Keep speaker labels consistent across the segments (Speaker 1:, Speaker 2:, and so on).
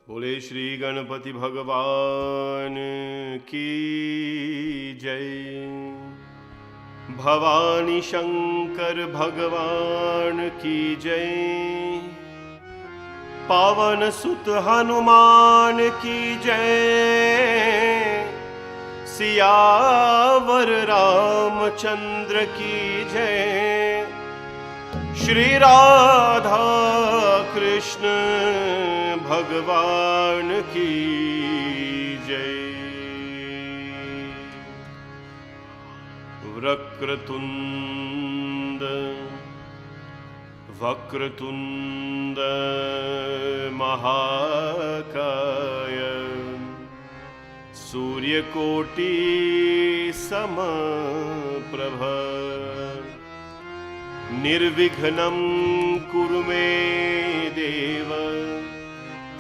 Speaker 1: बोले श्री गणपति भगवान की जय। भवानी शंकर भगवान की जय। पावन सुत हनुमान की जय। सियावर रामचंद्र की जय। श्री राधा कृष्ण भगवान की जय। वक्रतुंड महाकाय सूर्यकोटि समप्रभ निर्विघ्नं कुरु मे देव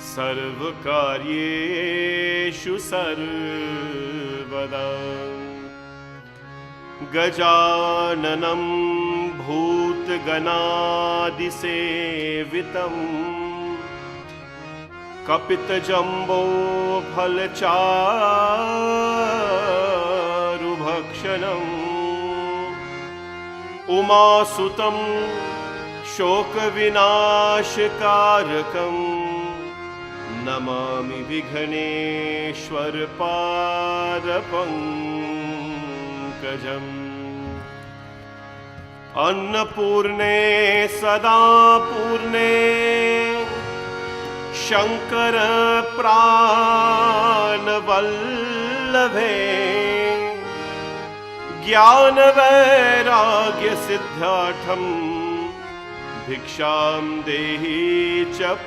Speaker 1: सर्वकार्येषु सर्वदा। गजाननं भूतगणादिसेवितं कपितजम्बो फलचारुभक्षणम् उमासुतं शोकविनाशकारकं नमामि विघ्नेश्वर पादपङ्कजम्। अन्नपूर्णे सदा पूर्णे शंकर प्राणवल्लभे ज्ञान वैराग्य सिद्ध्यार्थं भिक्षां देहि च पार्वती।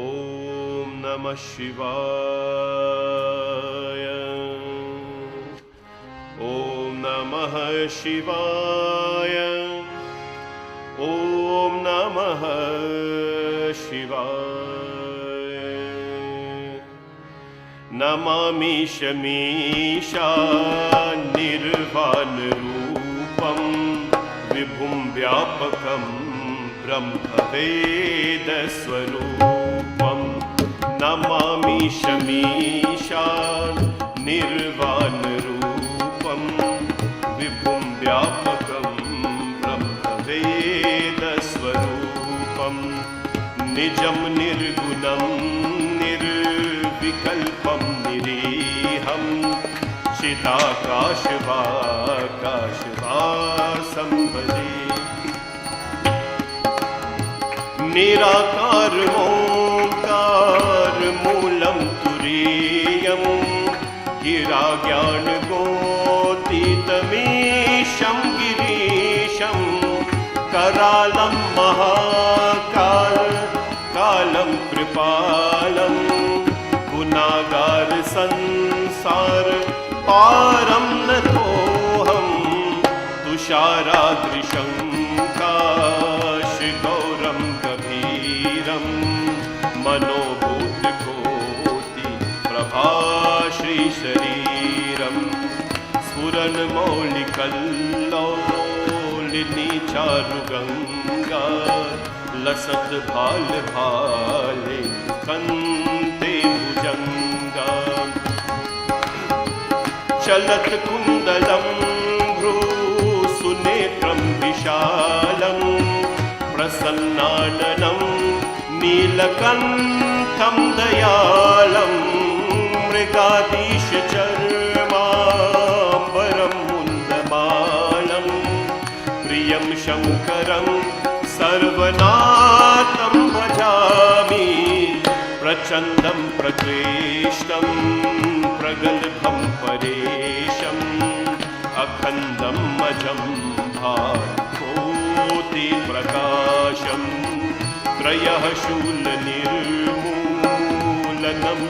Speaker 1: ओम नमः शिवाय। ओम नमः शिवाय। ओम नमः शिवाय। नमामि शमीशा निर्वाणरूपं विभुं व्यापकं ब्रह्मवेदस्वरूपं। नमामि शमीशा निर्वाणरूपं विभुं व्यापकं ब्रह्मवेदस्वरूपं। निजं निर्गुणं विकल्पं निरीहं चिदाकाशवाकाशवासं भजे। निराकारमोङ्कार मूलं तुरीयं गिराज्ञानगोतीतमीशं गिरीशं। करालं महाकाल कालं कृपालं गुनागार संसार पारं नतोऽहं। तुषारादृशं काशगौरं गभीरं मनोभूतकोटि प्रभाश्रीशरीरं। स्फुरन्मौलिकल्लोलिनी चारुगङ्गा लसत् भाल भाले कन्ते भुजङ्गा। चलत् कुण्डलं भ्रूसुनेत्रं विशालं प्रसन्नाननं नीलकण्ठं दयालं। मृगाधीशचर्माम्बरं मुन्दमालं प्रियं शङ्करं सर्वनाथं भजामि। प्रचण्डं प्रकृष्टं प्रगल्भं परेशम् अखण्डं अजं भाकोटिप्रकाशं। त्रयः शूलनिर्मूलनं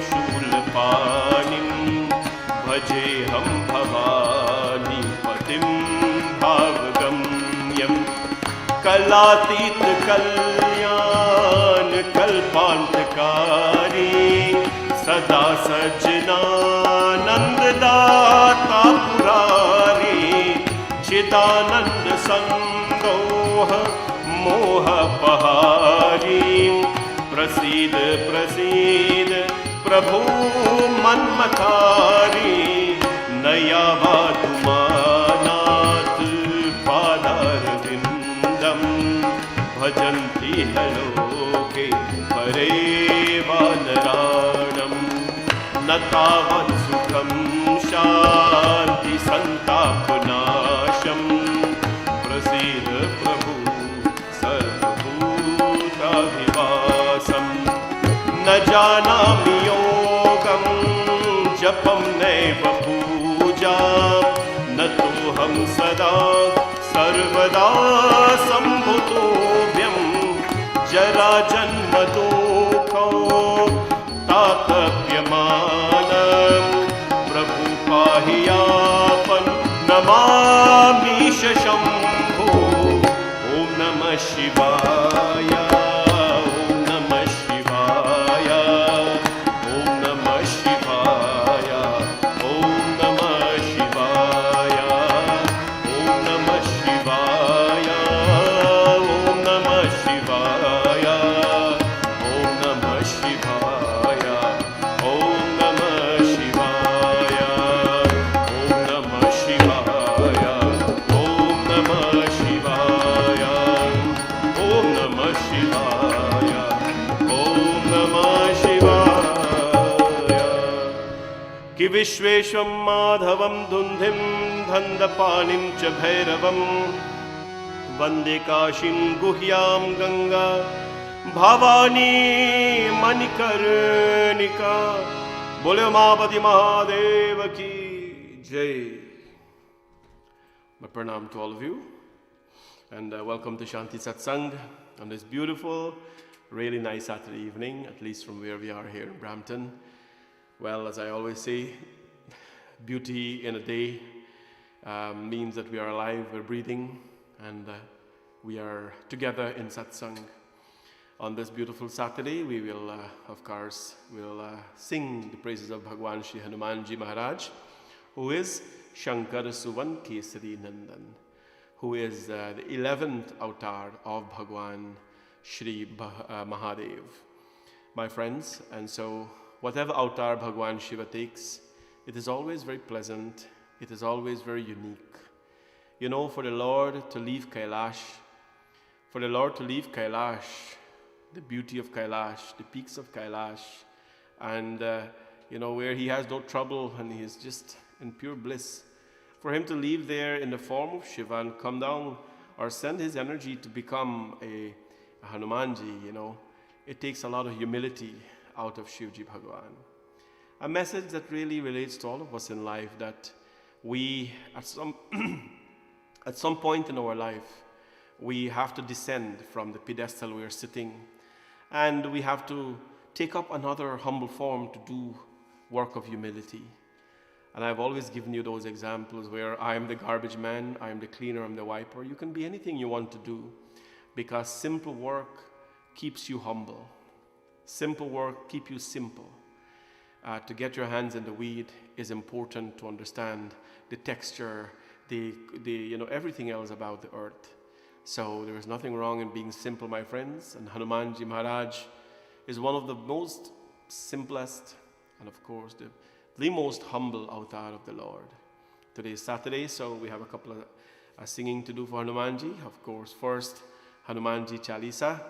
Speaker 1: शूलपाणिं भजेऽहं भवानी पतिं भावगम्यम्। कलातीत कल्याण कल्पान्तकारी सदा सज्जनानन्ददाता पुरारी। चिदानन्द संग मोहपहारी प्रसीद प्रसीद प्रभु मन्मथारी नया वातुमानाथ पादारविन्दं भजन्ति लोके परे वानराणं न तावत् सुखं शान्ति सन्तापनाशम् प्रसीद प्रभु सर्वभूताभिवासम् न जानामि योगं जपं नैव पूजां न तोऽहं सदा सर्वदा सम्भुतोऽभ्यं जराजन्मदुःखौ तातप्यमानं प्रभु पाहि यापन् नमामीश शम्भो ॐ नमः शिवाय कि विश्वेशं माधवं धुन्धिं धन्दपाणिं च भैरवं वन्दे काशीं गुह्यां गंगा भवानी मणिकर्णिका। बोलो उमापति महादेव की जय। My pranam to all of you and welcome to Shanti Satsangh on this beautiful, really nice Saturday evening, at least from where we are here in Brampton. Well, as I always say, beauty in a day means that we are alive, we're breathing, and we are together in satsang. On this beautiful Saturday, we will, of course, sing the praises of Bhagwan Shri Hanumanji Maharaj, who is Shankar Suvan Kesari Nandan, who is the 11th avatar of Bhagwan Shri Mahadev. My friends, and so whatever avatar Bhagwan Shiva takes, it is always very pleasant, it is always very unique. You know, for the Lord to leave Kailash, the beauty of Kailash, the peaks of Kailash, and you know, where he has no trouble and he is just in pure bliss, for him to leave there in the form of Shiva and come down or send his energy to become a Hanumanji, you know, it takes a lot of humility out of Shivji Bhagwan. A message that really relates to all of us in life, that we at some point in our life, we have to descend from the pedestal we are sitting, and we have to take up another humble form to do work of humility. And I've always given you those examples where I am the garbage man, I am the cleaner, I'm the wiper. You can be anything you want to do, because simple work keeps you humble. Simple work keep you simple. To get your hands in the weed is important to understand the texture, the you know, everything else about the earth. So there is nothing wrong in being simple, my friends. And Hanumanji Maharaj is one of the most simplest and of course the most humble avatar of the Lord. Today is Saturday, so we have a couple of singing to do for Hanumanji. Of course, first Hanumanji Chalisa,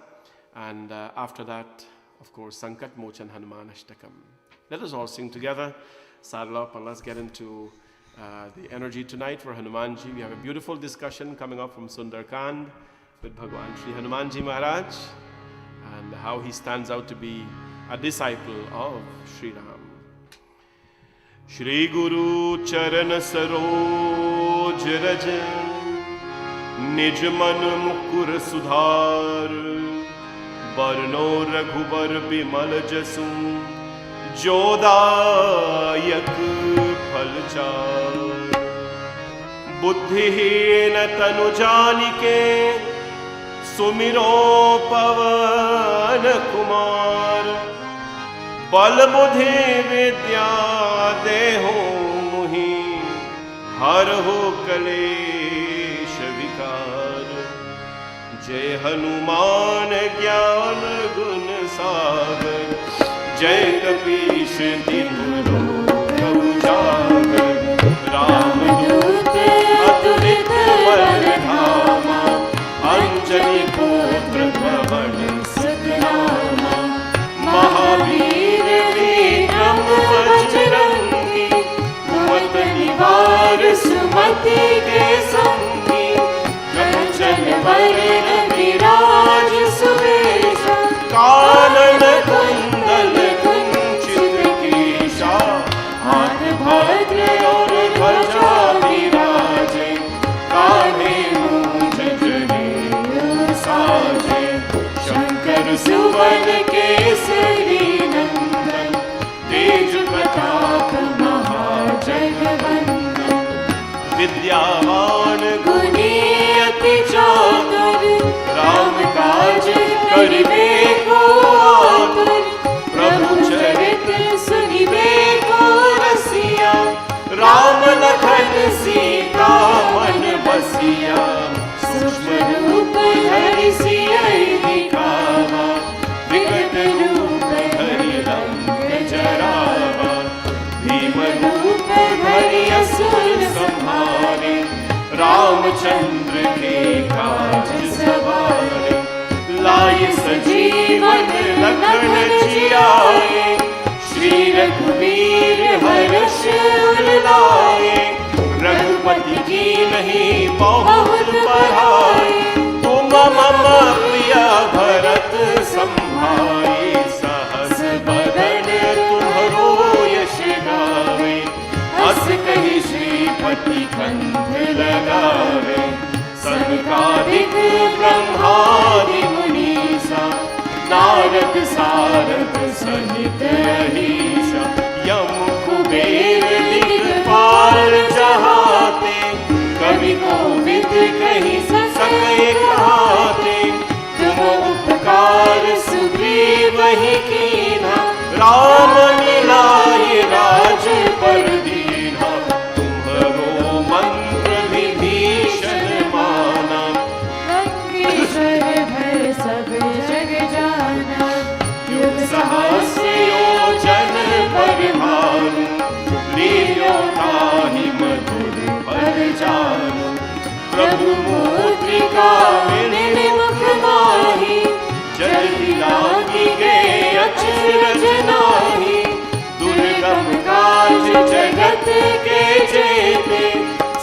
Speaker 1: and after that, of course, Sankat Mochan Hanuman Ashtakam. Let us all sing together. Saddle up and let's get into the energy tonight for Hanumanji. We have a beautiful discussion coming up from Sundarkand with Bhagwan Shri Hanumanji Maharaj and how he stands out to be a disciple of Sri Ram. Shri Guru Charan Saroj Raj Nij Man Mukur Sudhar Barno Raghubar Bimal Jasu Jodayak Phalchar Buddhihin Tanu Janike Sumiro Pavan Kumar Bal Buddhi Vidya Deho Muhi Har Ho Kalesh Vikar जय हनुमान ज्ञान गुण सागर, जय कपीश तिहुँ लोक उजागर। रामदूत अतुलित बल धामा, अंजनी पुत्र पवन सुत नामा। महावीर विक्रम बजरंगी, कुमत निवार सुमति के संगी। कंचन वरण विराज सुवेशा, कानन कुंडल कुंचित केशा। हाथ भद्र और ध्वजा विराजे, कान्हे मूंज जनेऊ साजे। शंकर सुवन केसरी नंदन, तेज प्रताप महाजगवंदन। विद्यावान गुणी अति चातुर, राम काज करिबे को आतुर। प्रभु चरित्र सुनिबे को रसिया, राम लखन सीता मन बसिया। सूक्ष्म रूप धरि सियहि दिखावा, विकट रूप धरि लंक जरावा। भीम रूप धरि असुर संहारे, रामचंद्र के काज सवारे। लाए सजीवन लखन जियाए, श्री रघुवीर हर्ष उर लाए। रघुपति की नहीं बहुत बड़ाई, तुम मम प्रिय भरत संभाए। सहस बदन तुम्हरो यश गावे, अस कहि श्रीपति कंठ लगावे। सनकादिक ब्रह्मादि मुनीसा, नारद सारद सहित अहीसा। यम कुबेर दिक्पाल जहाते, कवि कोविद कहि सके कहाते। तुम उपकार सुग्रीवहि कीन्हा, राम मिलाए राजपद दीन्हा। तुम्हरो मंत्र विभीषण माना, लंकेश्वर भय सब जग जाना। युग सहस्र योजन पर भानु, लील्यो ताहि मधुर फल जानु। प्रभु मुद्रिका मिलि मुख माहि, जल्दी लागी गए अचरज नाहि। दुर्गम काज जगत के जेते,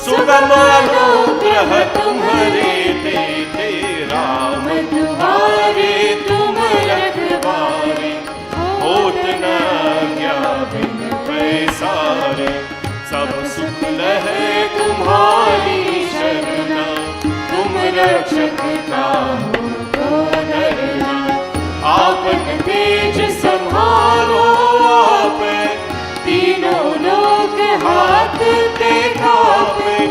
Speaker 1: सुगम अनुग्रह तुम्हरे तेते। राम दुआरे तुम रखवारे, होत न आज्ञा बिन पैसारे। सब सुख लहै तुम्हारी शरणा, तुम रक्षक काहू को डरना। आपन तेज सम्हारो आपै, तीनों लोक हाथ ते कापै।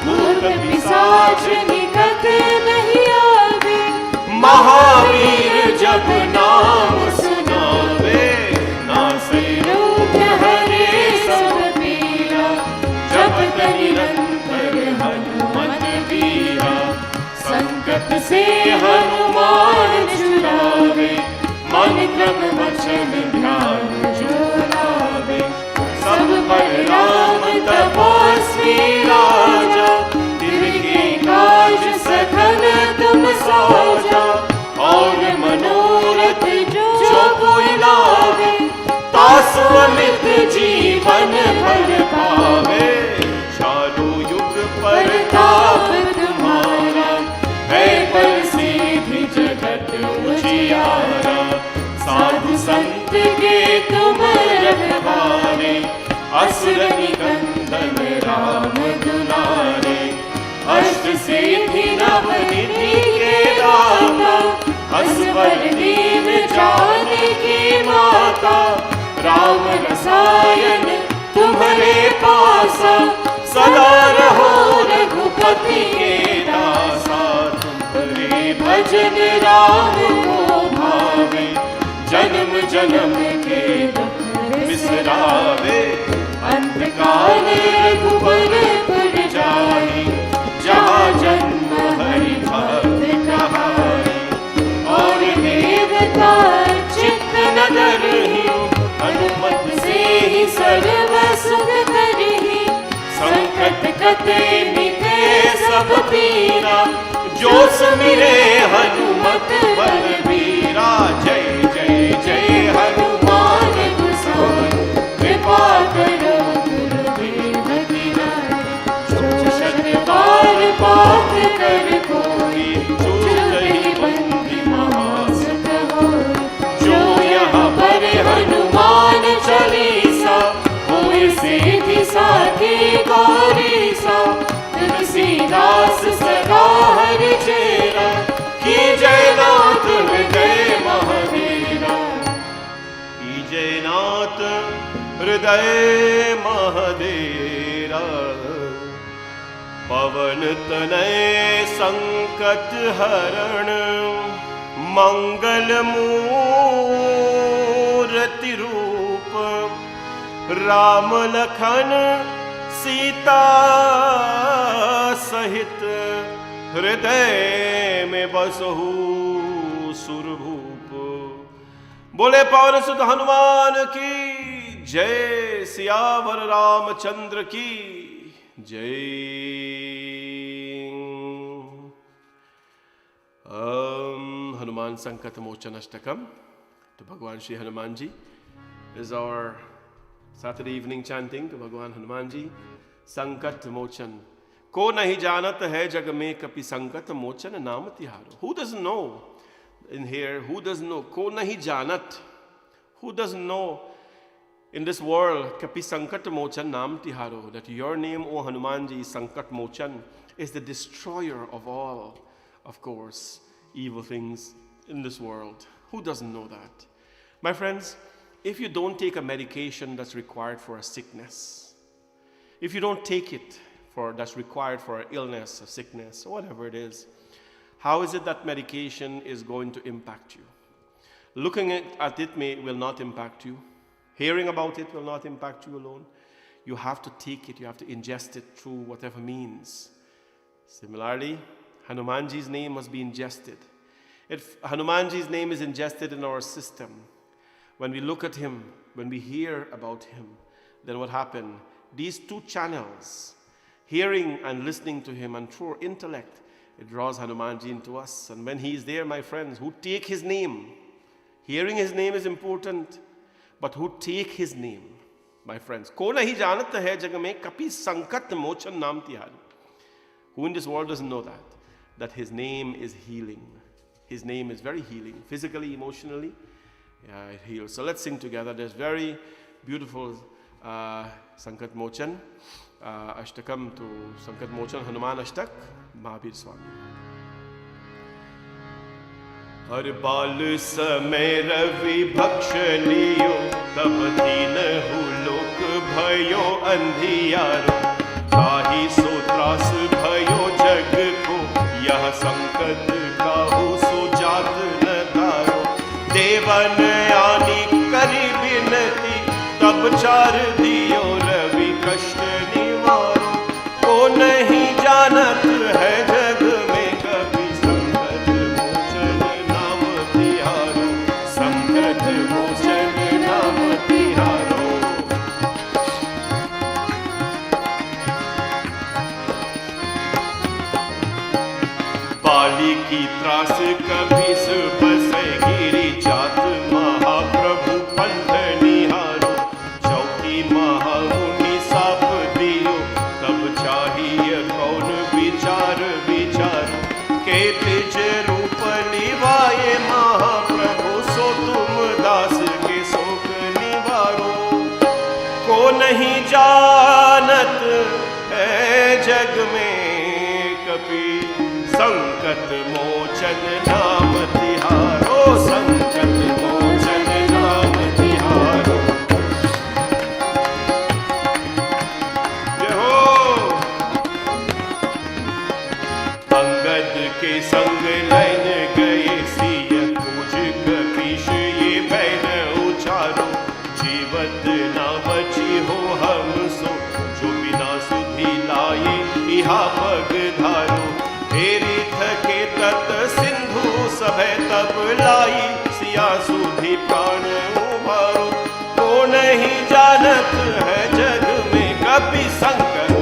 Speaker 1: भूत पिशाच निकट नहीं आवे, महावीर जब नाम सुनावे। नासै रोग हरे सब पीरा, जपत निरंतर हनुमत बीरा। संकट से हनुमान छुड़ावे, मन क्रम वचन ध्यान जो लावे। सब पर राम तपस्वी राजा, तिनके काज सघन तुम साजा। और मनोरथ जो कोई लावे, तासु अमित जीवन फल पावे। चारों युग प्रताप तुम्हारा, है प्रसिद्धि जगत उजियारा। साधु संत के तुम रखवारे, असुर निकंदन राम दुलारे। अष्ट सिद्धि नव निधि के दाता, असवर दीन जानकी माता। राम रसायन तुम्हारे पासा, सदा रहो रघुपति के दासा। तुम्हारे भजन राम को भावे, जन्म जन्म के दुख बिसरावे। अंत काल रघुबर पुर जाहि, जहाँ जन्म हरि भक्त कहाई। कते मिटे सब पीरा, जो सुमिरे हनुमत बलबीरा। जय जय जय हनुमान गोसाई, कृपा करो गुरुदेव की नाई। जो शत बार पाठ कर कोई, चूक ही बंदी महासुख होई। जो यहाँ पर हनुमान चालीसा, होय सिद्धि साखी गौरीसा। तुलसीदास सदा हरि चेरा, की जय नाथ हृदय महावीरा। की जय नाथ हृदय महादेरा। पवन तनय संकट हरण, मंगल मूर्ति रूप। राम लखन सीता सहित, हृदय में बसहु सुरभूप। बोले पवन सुत हनुमान की जय, सियावर रामचंद्र की जय। हनुमान संकट मोचन Ashtakam to Bhagwan Shri Hanuman ji is our Saturday evening chanting to Bhagwan Hanuman ji. Sankat mochan, को नहीं जानत है जग में कपि संकट मोचन नाम तिहारो. Who doesn't know in here? Who doesn't know? को नहीं जानत. Who doesn't know in this world kapi sankat mochan naam tiharo, that your name, O Hanumanji, Sankat Mochan, is the destroyer of all, of course, evil things in this world. Who doesn't know that? My friends, if you don't take a medication that's required for a sickness, if you don't take it that's required for an illness, a sickness, or whatever it is, how is it that medication is going to impact you? Looking at it will not impact you. Hearing about it will not impact you alone. You have to take it, you have to ingest it through whatever means. Similarly, Hanumanji's name must be ingested. If Hanumanji's name is ingested in our system, when we look at him, when we hear about him, then what happened? These two channels, hearing and listening to him, and through our intellect, it draws Hanumanji into us. And when he is there, my friends, who take his name, hearing his name is important, but who take his name, my friends. को नहीं जानत है जग में कपि संकट मोचन नाम तिहारी. Who in this world doesn't know that his name is healing. His name is very healing, physically, emotionally. Yeah, it heals. So let's sing together. There's very beautiful Sankat Mochan Ashtakam to Sankat Mochan Hanuman Ashtak, Mahabir Swami. हर बाल समय रवि भक्ष लियो, तब दीन who लोक भयो अंधियारो. ताहि सो त्रास भयो जग को, यह संकट काहू सो जात न तारो. देवन आनी करी बिनती, तब चार दियो रवि कष्ट निवारो. को नहीं जानत है जग में कभी संकट मोचन नाम तिहारो. संकट मोचन नाम तिहारो. बाली की त्रास कभी बसे गिरी जात, महाप्रभु पंथ निहारो. चौकी महामुनि साप दियो, तब चाहिए कौन विचार विचारो. के तिज रूप निभाए महाप्रभु, सो तुम दास के शोक निवारो. को नहीं जानत है जग में कभी संकट मोचन नाम तिहारो. संकट मोचन नाम तिहारो. जय हो. अंगद के संग लैन गए सिय, खोज कपीश ये बैन उचारो. जीवत ना बची हो हम सो, जो बिना सुधि लाए इहा पग धारो. हेरी थके तत सिंधु सभय, तब लाई सिया सुधि प्राण उबारो. को नहीं जानत है जग में कभी संकट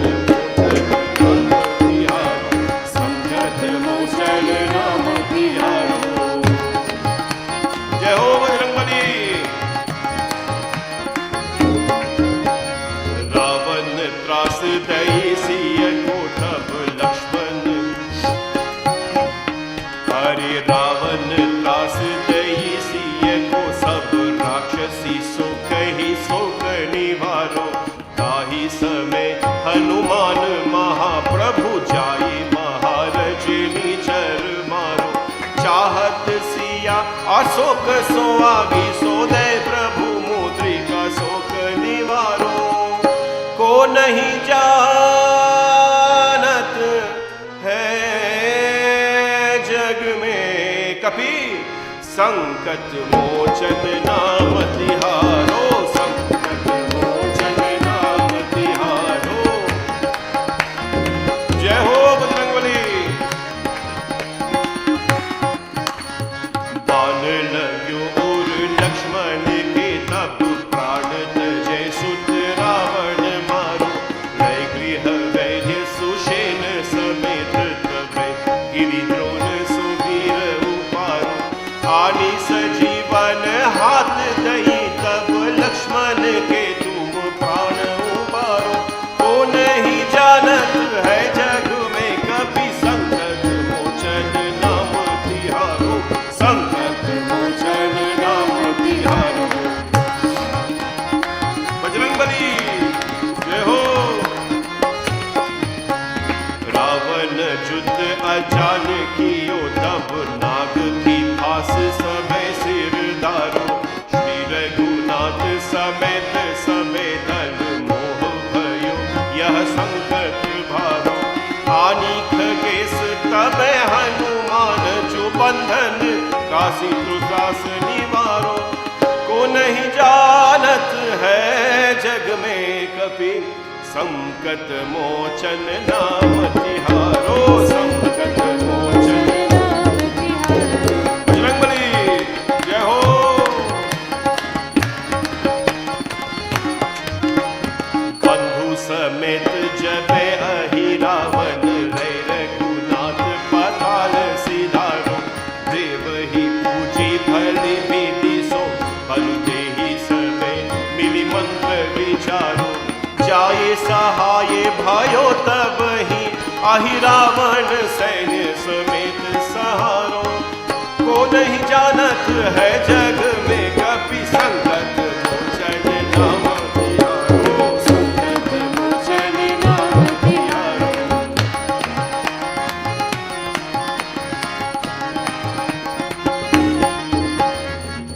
Speaker 1: किया, अशोक सोआगी सोदय प्रभु मुद्रिका शोक निवारो। को नहीं जानत है जग में कपि, संकट मोचन नाम तिहारो, संकट मोचन नाम तिहारो। जय हो बजरंगबली। बाण लग्यो और लक्ष्मण के तब, प्राण तजय सुत रावण मारो। लय गृह वैद्य सुषेण समेत तबै, गिरिद्रोण सुवीर उपारो। आनी सजीवन हाथ दई तब, लक्ष्मण के तुम प्राण उबारो। को नहीं जानत है जग में कभी, संकट मोचन नाम तिहारो, संकट मोचन नाम तिहारो। बजरंगबली जय हो। रावण युद्ध अजान कियो तब, नाग की फांस समय सिर दारो। श्री रघुनाथ समेत समय दल, मोह भयो यह संकट भारो। आनी खगेश तब हनुमान, जो बंधन काशी त्रुसास निवारो। को नहीं जानत है जग में कपि, संकट मोचन नाम तिहारो, संकट मोचन नाम तिहारो। बजरंगबली जय हो। बंधु समेत जबे अहि रावण, लय रघुनाथ पताल सिधारो। देव ही पूजी भली विधि सो, बलु देहि सबे मिली मंत्र विचारो। जाए सहाय भयो तब ही, अहि रावण सैन्य समेत सहारो। को नहीं जानत है जग में कपि, संकट मोचन नाम तिहारो, संकट मोचन नाम तिहारो।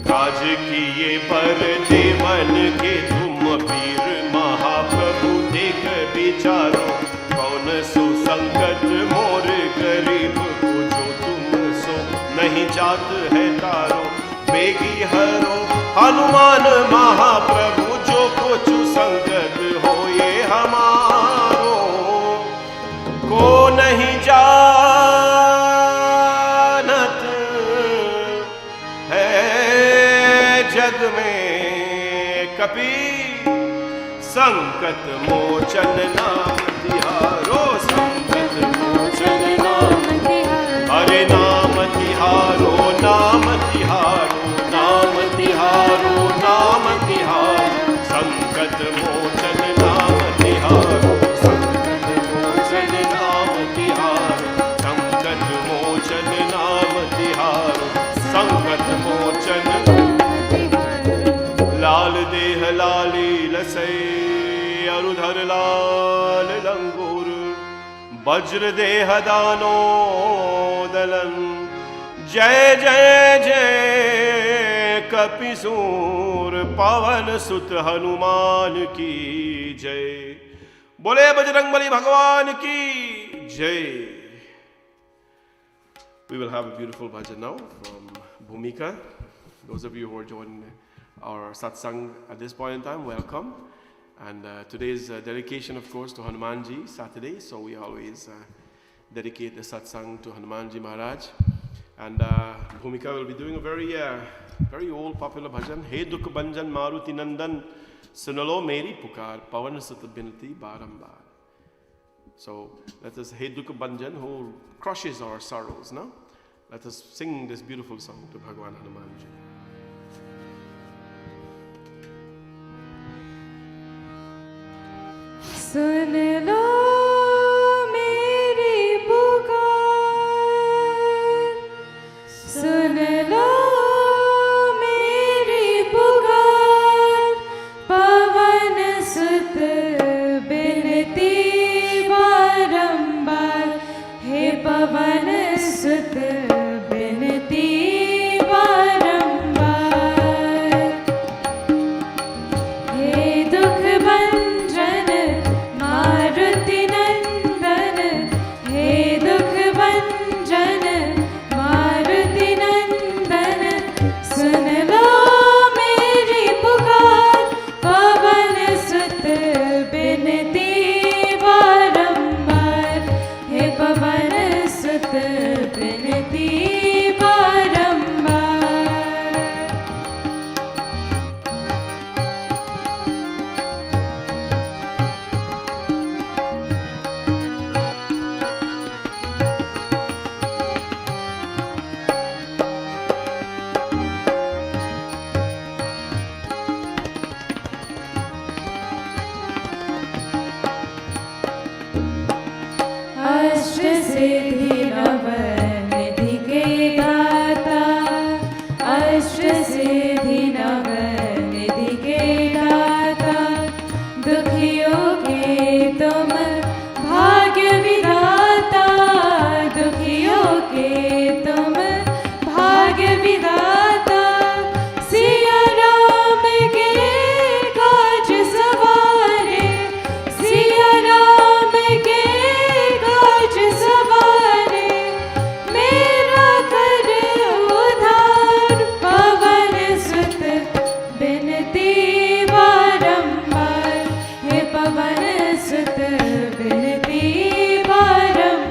Speaker 1: काज किए पर देवन के तुम, वीर महाप्रभु देख विचारो। कौन सो संकट मोर गरीब को, जो तुम सो नहीं जात है तारो। बेगी हरो हनुमान महाप्रभु, जो कुछ संकट हो ये हमारो। को नहीं जानत है जग में कपि, संकट मोचन नाम तिहारो, संकट मोचन नाम तिहारो। हरे नाम तिहारो, नाम तिहारो, नाम तिहारो, नाम तिहारो। संकट मोचन नाम तिहारो, संकट मोचन नाम तिहारो, संकट मोचन नाम तिहारो, संकट मोचन। लाल देह लाली लसै, अरुधर लाल लंगूर। वज्र देह दानो दलन, जय जय जय कपिसूर। पवन सुत हनुमान की जय। बोले बजरंगबली भगवान की जय। We will have a beautiful bhajan now from Bhumika. Those of you who are joining our satsang at this point in time, welcome. And today's dedication, of course, to Hanumanji, Saturday. So we always dedicate the satsang to Hanumanji Maharaj. And Bhumika will be doing a very old popular bhajan. He dukh banjan maruti nandan, sunalo meri pukar, pavan sut binti barambar. So let us He dukh banjan, who crushes our sorrows, no? Let us sing this beautiful song to Bhagwan Hanumanji.
Speaker 2: सुन लो मेरी पुकार, सुन लो मेरी पुकार। पवन सुत बिनती बारंबार, हे पवन सुत बिनती बारंबार। सिद्धि नव निधि के दाता, अष्ट सिद्धि नव निधि के दाता, दुखियों के तुम भाग्य विधाता, दुखियों के तुम भाग्य विधाता, सिया राम के काज सवारे, सिया राम के काज सवारे, मेरा कर उधार पवन सुत बिनती बारंबार, हे पवन सुत बिनती बारंबार।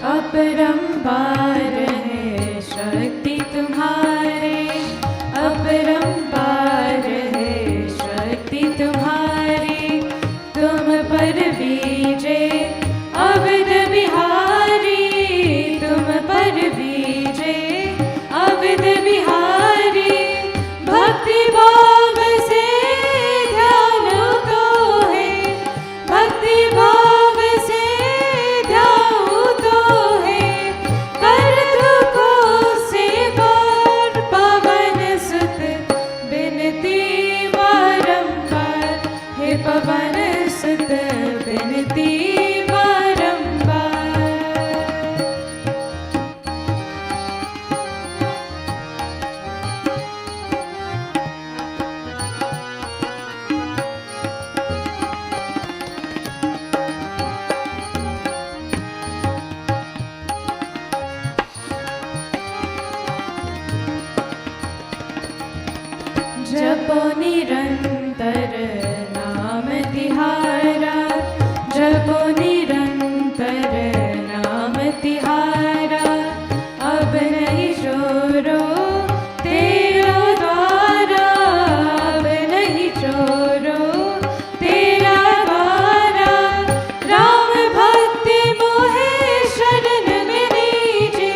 Speaker 2: अपरंपार है शक्ति तुम्हारे, अपरंपार है शक्ति तुम्हारी, तुम पर विजय अवध बिहारी, तुम पर विजय अवध बिहारी, भक्ति भाव से ध्यान तो है, भक्ति भाव से ध्यान तो है, कर दुखों से पार पवन सुत बिनती बारंबार, हे पवन सुत बिनती बारंबार। जपो निरंतर नाम तिहारा, जपो निरंतर नाम तिहारा, अब नहीं छोड़ो तेरा द्वारा, अब नहीं छोड़ो तेरा द्वारा, राम भक्ति मोहे शरण में लीजे,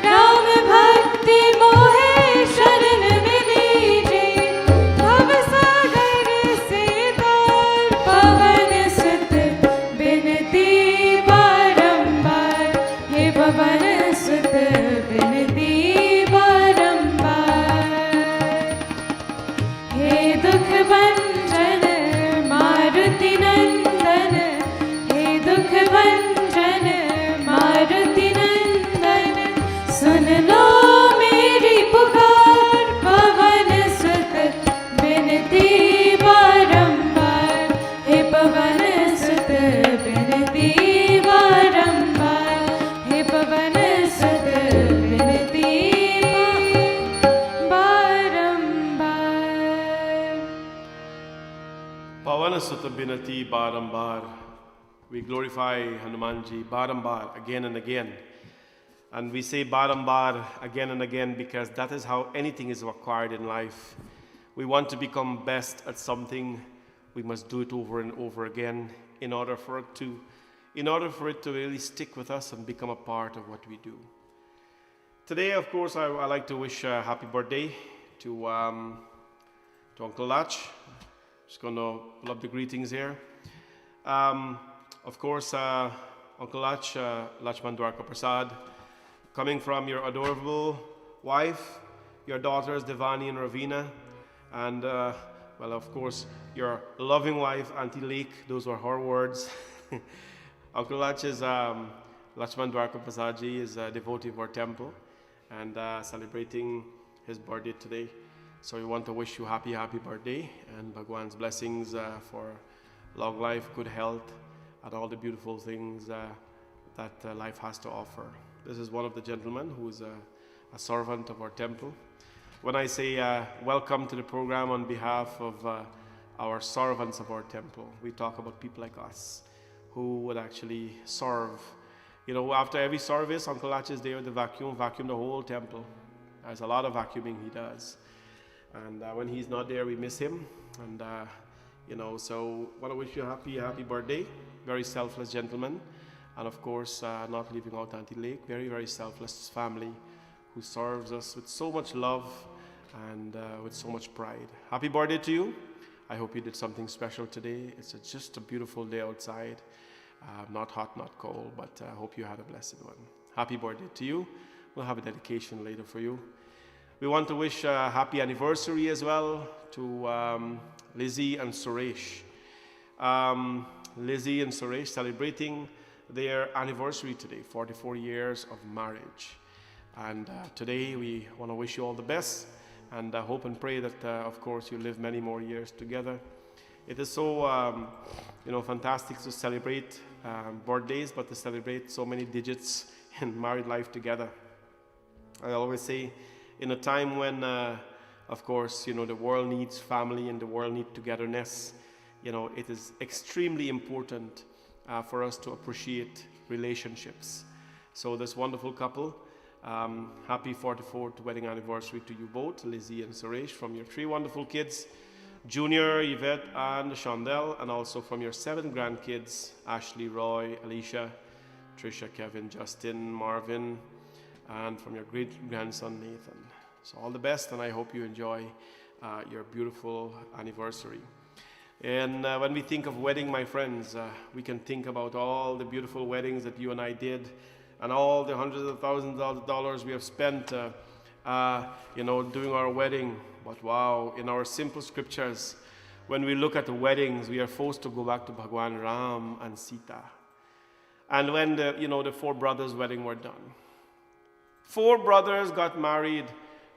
Speaker 2: राम भक्ति मोहे शरण में लीजे, भव सागर से तार पवन सुत बिनती बारंबार, हे पवन सुत बिनती बारंबार। हे दुख भंजन मारुति नंदन, हे दुख भंजन मारुति नंदन, सुन लो मेरी पुकार पवन सुत बिनती बारंबार, हे पवन सुत बिनती बारंबार, हे पवन सुत बिनती बारंबार।
Speaker 1: Pavana Sutta Binati Barambar. We glorify Hanumanji Barambar again and again. And we say Barambar again and again because that is how anything is acquired in life. We want to become best at something, we must do it over and over again in order for it to really stick with us and become a part of what we do. Today, of course, I like to wish a happy birthday to Uncle Lach. Just going to pull up the greetings here. Of course, Uncle Lach, Lachman Dwarka Prasad, coming from your adorable wife, your daughters Devani and Ravina, and well, of course, your loving wife Auntie Lake. Those were her words. Uncle Lach is Lachman Dwarka Prasadji is a devotee of our temple and celebrating his birthday today. So we want to wish you happy birthday and Bhagwan's blessings for long life, good health, and all the beautiful things that life has to offer. This is one of the gentlemen who is a servant of our temple. When I say welcome to the program on behalf of our servants of our temple, we talk about people like us who would actually serve. You know, after every service, Uncle Lach is there with the vacuum the whole temple. There's a lot of vacuuming he does. And when he's not there, we miss him. And so want to wish you a happy birthday. Very selfless gentleman. And of course, not leaving out Auntie Lake. Very, very selfless family who serves us with so much love and with so much pride. Happy birthday to you. I hope you did something special today. It's just a beautiful day outside. Not hot, not cold, but I hope you had a blessed one. Happy birthday to you. We'll have a dedication later for you. We want to wish a happy anniversary as well to Lizzie and Suresh. Lizzie and Suresh celebrating their anniversary today, 44 years of marriage. And today we want to wish you all the best, and hope and pray that, of course, you live many more years together. It is so, fantastic to celebrate birthdays, but to celebrate so many digits in married life together. I always say, in a time when, of course, the world needs family and the world needs togetherness, it is extremely important for us to appreciate relationships. So this wonderful couple, happy 44th wedding anniversary to you both, Lizzie and Suresh, from your 3 wonderful kids, Junior, Yvette, and Chandel, and also from your 7 grandkids, Ashley, Roy, Alicia, Trisha, Kevin, Justin, Marvin, and from your great-grandson, Nathan. So all the best, and I hope you enjoy your beautiful anniversary. And when we think of wedding, my friends, we can think about all the beautiful weddings that you and I did, and all the hundreds of thousands of dollars we have spent, doing our wedding. But wow, in our simple scriptures, when we look at the weddings, we are forced to go back to Bhagwan Ram and Sita. And when the 4 brothers' wedding were done, 4 brothers got married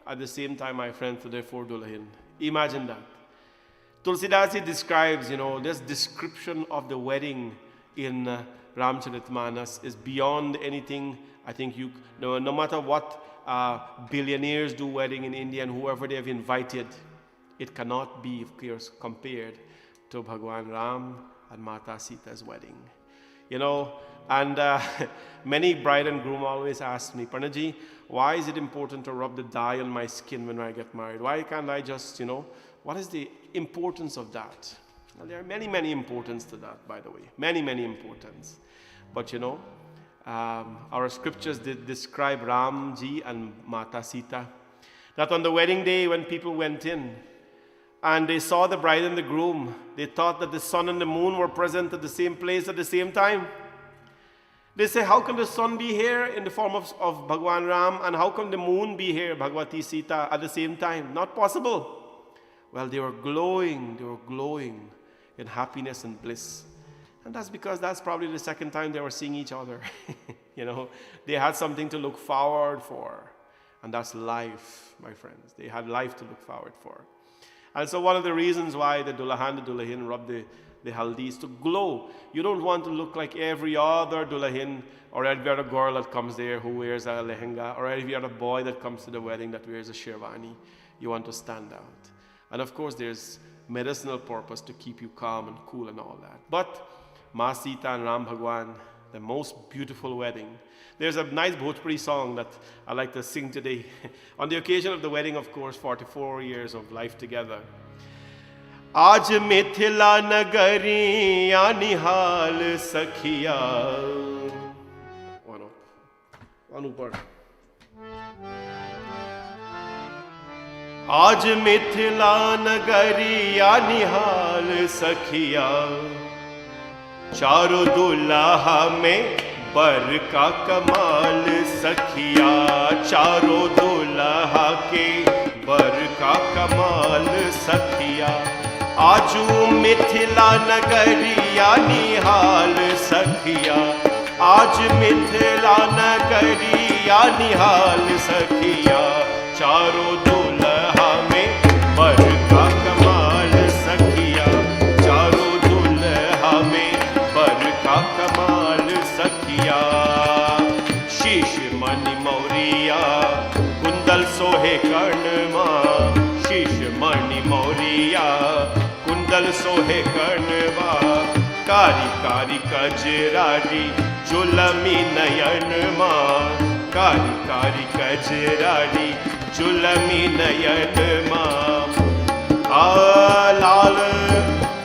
Speaker 1: at the same time, my friends, to their 4 dulahin. Imagine that. Tulsidasi describes, this description of the wedding in Ramcharitmanas is beyond anything. I think no matter what billionaires do wedding in India and whoever they have invited, it cannot be, of course, compared to Bhagwan Ram and Mata Sita's wedding. And many bride and groom always ask me, Panaji, why is it important to rub the dye on my skin when I get married? Why can't I just, what is the importance of that? Well, there are many, many importance to that, by the way. Many, many importance. But, our scriptures did describe Ramji and Mata Sita, that on the wedding day when people went in and they saw the bride and the groom, they thought that the sun and the moon were present at the same place at the same time. They say, how can the sun be here in the form of Bhagwan Ram, and how can the moon be here, Bhagwati Sita, at the same time? Not possible. Well, they were glowing in happiness and bliss. And that's because that's probably the second time they were seeing each other. They had something to look forward for. And that's life, my friends. They had life to look forward for. And so one of the reasons why the Dulahan, the Dulahin rub the haldi is to glow. You don't want to look like every other Dulahin or every other girl that comes there who wears a lehenga, or every other boy that comes to the wedding that wears a sherwani. You want to stand out. And of course, there's medicinal purpose to keep you calm and cool and all that. But Ma Sita and Ram Bhagwan, the most beautiful wedding. There's a nice Bhojpuri song that I like to sing today. On the occasion of the wedding, of course, 44 years of life together. Aaj mithila nagari anihal sakhiya. One upar. आज मिथिला नगरिया निहाल सखिया, चारों दुल्हा में बर का कमाल सखिया, चारों दुल्हा के बर का कमाल सखिया। आजू मिथिला नगरिया निहाल सखिया, आज मिथिला नगरिया निहाल सखिया, चारों दुल्हा में बर का कमाल सखिया, चारों दुल्हा में बर का कमाल सखिया। शीश मणि मौरिया कुंडल सोहे कर्णमा, शीश मणि मौरिया कुंडल सोहे कर्णवा, कारी कारी कजरारी जुलमी नयनमा, कारी कारी कजरारी जुलमी नयनमा। लाल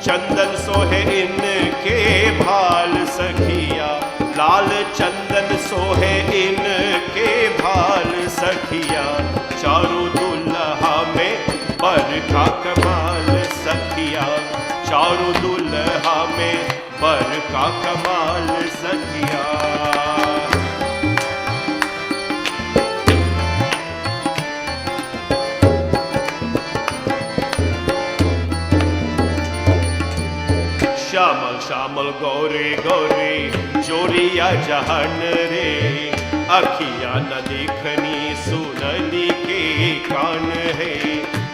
Speaker 1: चंदन सोहे इनके भाल सखिया, लाल चंदन सोहे इनके भाल सखिया, चारों दुल्हा में बर का कमाल सखिया, चारों दुल्हा में बर का कमाल सखिया। श्यामल श्यामल गौरे गौरे जोरिया जहन रे, अखिया न देखनी सुनली के कान है।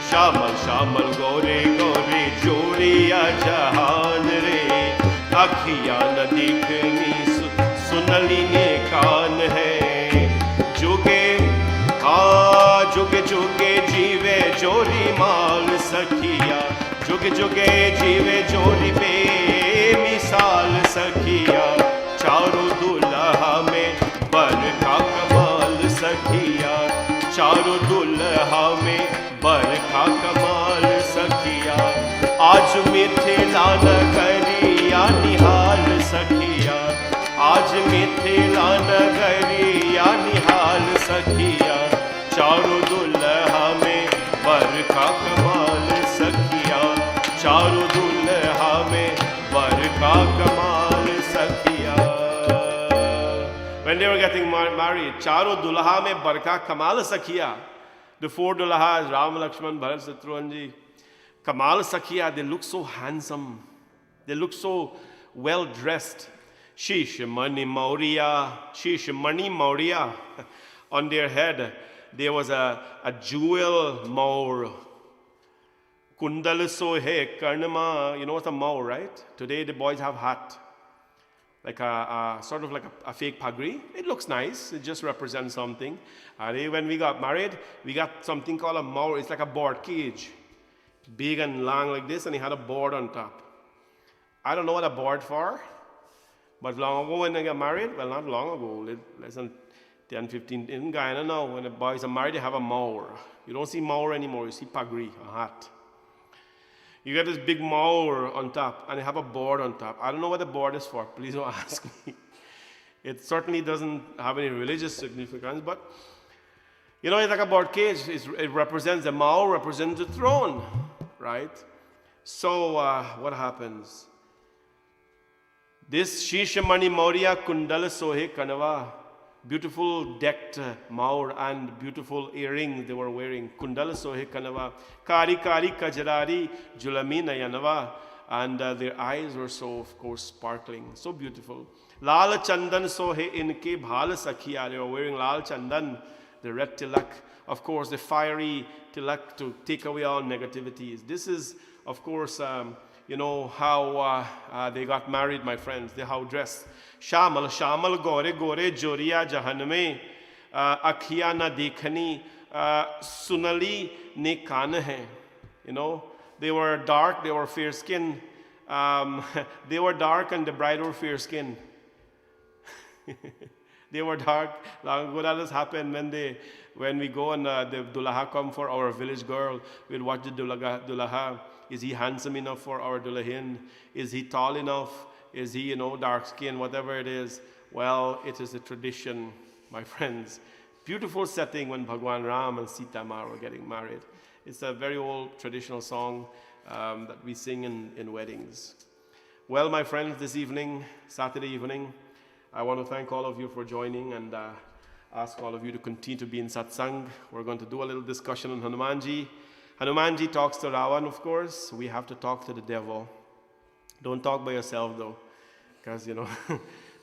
Speaker 1: श्यामल श्यामल गौरे गौरे जोरिया जहान रे, अखिया न देखनी सुनली ने कान है। जुगे जुगे जुगे जीवे जोरी माल सखिया, जुगे जुगे जीवे जोरी बे मिसाल सखिया, चारों दुल्हा में बर का कमाल सखिया, चारों दुल्हा में बर का कमाल सखिया। आज मिथिला नगरिया निहाल सखिया, आज मिथिला नगरिया निहाल सखिया, चारों दुल्हा में बर का कमाल सखिया, चारों दुल्हा में बर का कमाल सखिया। When they were getting married, चारों दुल्हा में बर का कमाल सखिया. The four dulahas, Ram, Lakshman, Bharat, Shatrughan, Kamal Sakhiya, they look so handsome. They look so well dressed. Shishmani Maurya. On their head, there was a jewel maur. Kundal sohe karnama. You know what's a maur, right? Today the boys have hat. Like a sort of like a fake pagri. It looks nice. It just represents something. And when we got married, we got something called a maur. It's like a board cage. Big and long like this, and he had a board on top. I don't know what a board for, but long ago when they got married, well, not long ago, less than 10, 15, in Guyana now, when the boys are married, they have a maur. You don't see maur anymore, you see pagri, a hat. You get this big maur on top, and they have a board on top. I don't know what the board is for, please don't ask me. It certainly doesn't have any religious significance, but you know, it's like a board cage. It represents, the maur represents the throne, right? So what happens? This Shishamani Maurya Kundala Sohe Kanava, beautiful decked maur and beautiful earrings they were wearing. Kundala Sohe Kanava, Kari Kari Kajarari Julami Nayanava, and their eyes were so, of course, sparkling, so beautiful. Lal Chandan Sohe Inke Bhala Sakhiya, they were wearing Lal Chandan, the red tilak, of course, the fiery tilak to take away all negativities. This is, of course, you know how they got married, my friends. They how dressed. Shamal, shamal, gore, gore, joriya, jahanme, akhiya na dekhani, sunali ne kaan hai. You know, they were dark, they were fair skin. They were dark and the bride were fair skin. They were dark. Long ago that has happened when we go and the dulaha come for our village girl. We'll watch the dulaha. Is he handsome enough for our dulahin? Is he tall enough? Is he, you know, dark skin? Whatever it is. Well, it is a tradition, my friends. Beautiful setting when Bhagwan Ram and Sita Ma were getting married. It's a very old traditional song that we sing in weddings. Well, my friends, this evening, Saturday evening, I want to thank all of you for joining and ask all of you to continue to be in satsang. We're going to do a little discussion on Hanumanji. Hanumanji talks to Ravan, of course. We have to talk to the devil. Don't talk by yourself, though, because, you know,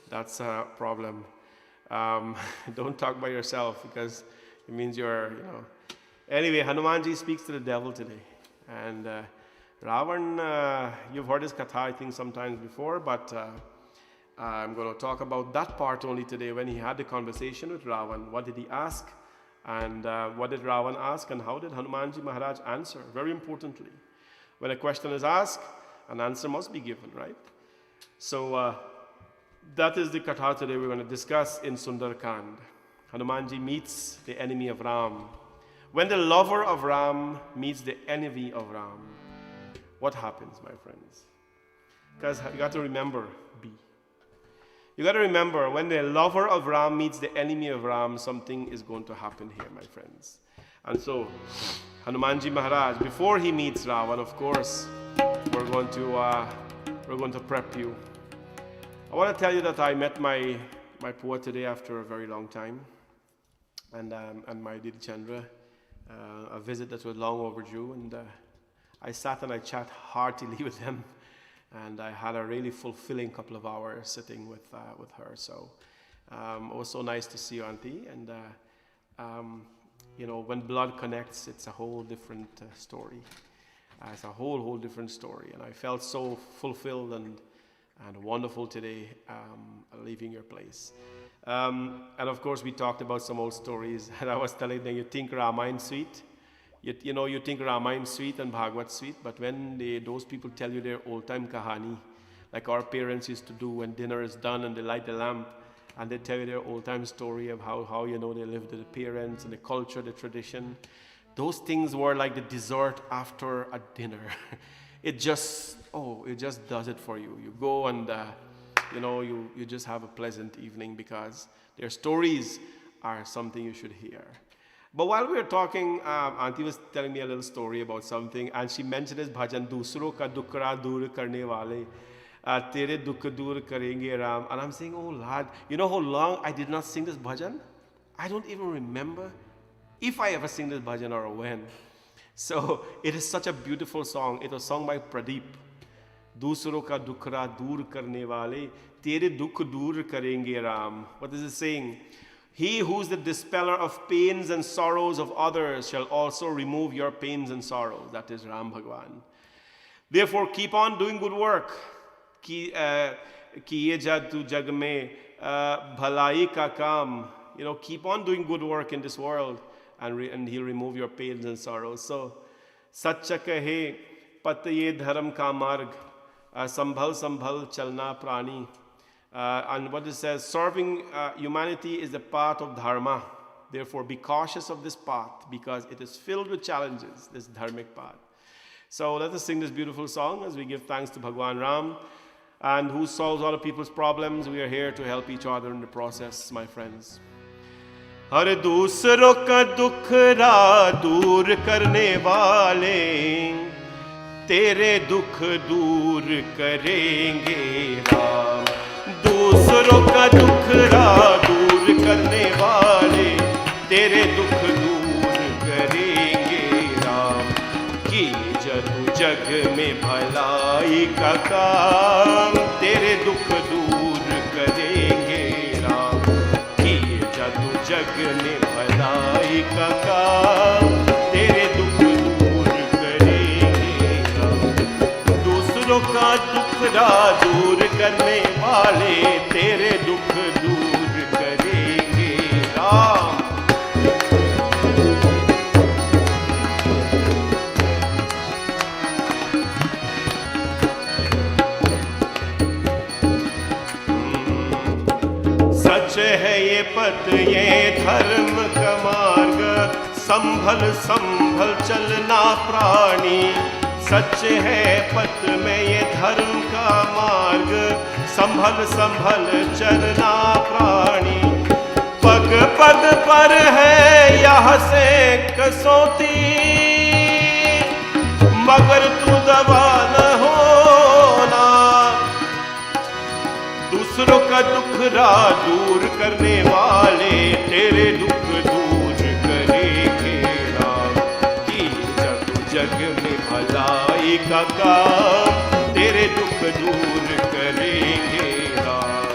Speaker 1: that's a problem. Don't talk by yourself, because it means you're, you know. Anyway, Hanumanji speaks to the devil today. And Ravan, you've heard his katha, I think, sometimes before, but I'm going to talk about that part only today when he had the conversation with Ravan. What did he ask? And what did Ravan ask? And how did Hanumanji Maharaj answer? Very importantly, when a question is asked, an answer must be given, right? So that is the katha today we're going to discuss in Sundarkand. Hanumanji meets the enemy of Ram. When the lover of Ram meets the enemy of Ram, what happens, my friends? Because you got to remember, you got to remember, when the lover of Ram meets the enemy of Ram, something is going to happen here, my friends. And so, Hanumanji Maharaj, before he meets Ravan, of course, we're going to prep you. I want to tell you that I met my poet today after a very long time, and my Didi Chandra, a visit that was long overdue, and I sat and I chat heartily with him. And I had a really fulfilling couple of hours sitting with her. So it was so nice to see you, Auntie. And you know, when blood connects, it's a whole different story. It's a whole different story. And I felt so fulfilled and wonderful today, leaving your place. And of course, we talked about some old stories. And I was telling them, you think Ramayana sweet? You know, you think Ramayana sweet and Bhagavad sweet, but when those people tell you their old-time kahani, like our parents used to do when dinner is done and they light the lamp, and they tell you their old-time story of how you know, they lived with the parents and the culture, the tradition, those things were like the dessert after a dinner. It just does it for you. You go and, you know, you just have a pleasant evening because their stories are something you should hear. But while we were talking, Auntie was telling me a little story about something, and she mentioned this bhajan, "Dusro ka dukra dur karne wale, tere dukh dur karenge Ram." And I'm saying, oh lad, you know how long I did not sing this bhajan? I don't even remember if I ever sing this bhajan or when. So it is such a beautiful song. It was sung by Pradeep. "Dusro ka dukra dur karne wale, tere dukh dur karenge Ram." What is it saying? He who is the dispeller of pains and sorrows of others shall also remove your pains and sorrows. That is Ram Bhagwan. Therefore, keep on doing good work. Kiye jadu jag mein bhalai ka kaam. You know, keep on doing good work in this world, and he'll remove your pains and sorrows. So, Satcha kahe pataye dharam ka marg, sambhal sambhal chalna prani. And what it says, serving humanity is the path of dharma. Therefore, be cautious of this path because it is filled with challenges, this dharmic path. So let us sing this beautiful song as we give thanks to Bhagwan Ram, and who solves all of people's problems. We are here to help each other in the process, my friends. हर दूसरों का दुख रा दूर करने वाले तेरे दुख दूर करेंगे राम. दूसरों का दुख रा दूर करने वाले तेरे दुख दूर करेंगे राम. कि जदू जग में भलाई का काम तेरे दुख दूर करेंगे राम. कि जदू जग में भलाई का काम तेरे दुख दूर करेंगे राम. दूसरों का दुख रा दूर करने वाले तेरे दुख दूर करेंगे राम. सच है ये पथ ये धर्म का मार्ग, संभल संभल चलना प्राणी. सच है पथ में ये धर्म का मार्ग, संभल संभल चलना प्राणी. पग पग पर है यहाँ से कसौती, मगर तू दवा न होना. दूसरों का दुख रा दूर करने वाले तेरे दुख दूर करेंगे राम. कि जग में भलाई का काम तेरे दुख दूर करेंगे राम.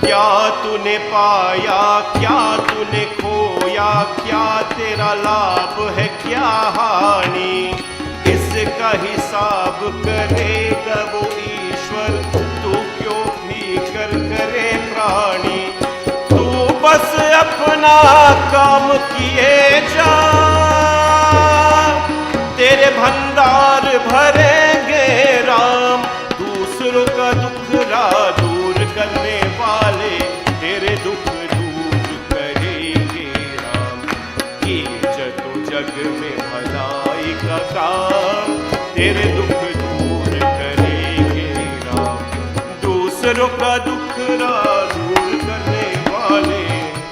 Speaker 1: क्या तूने पाया क्या तूने खोया, क्या तेरा लाभ है क्या हानि, इसका हिसाब करेगा वो ईश्वर. तू क्यों फिकर करे प्राणी, तू बस अपना काम किए जा. तेरे भंडार भरेंगे राम. दूसरों का दुख रा दूर करने वाले तेरे दुख दूर में भलाई का काम, तेरे दुख दूर करेंगे राम। दूसरों का दुख दूर करने वाले,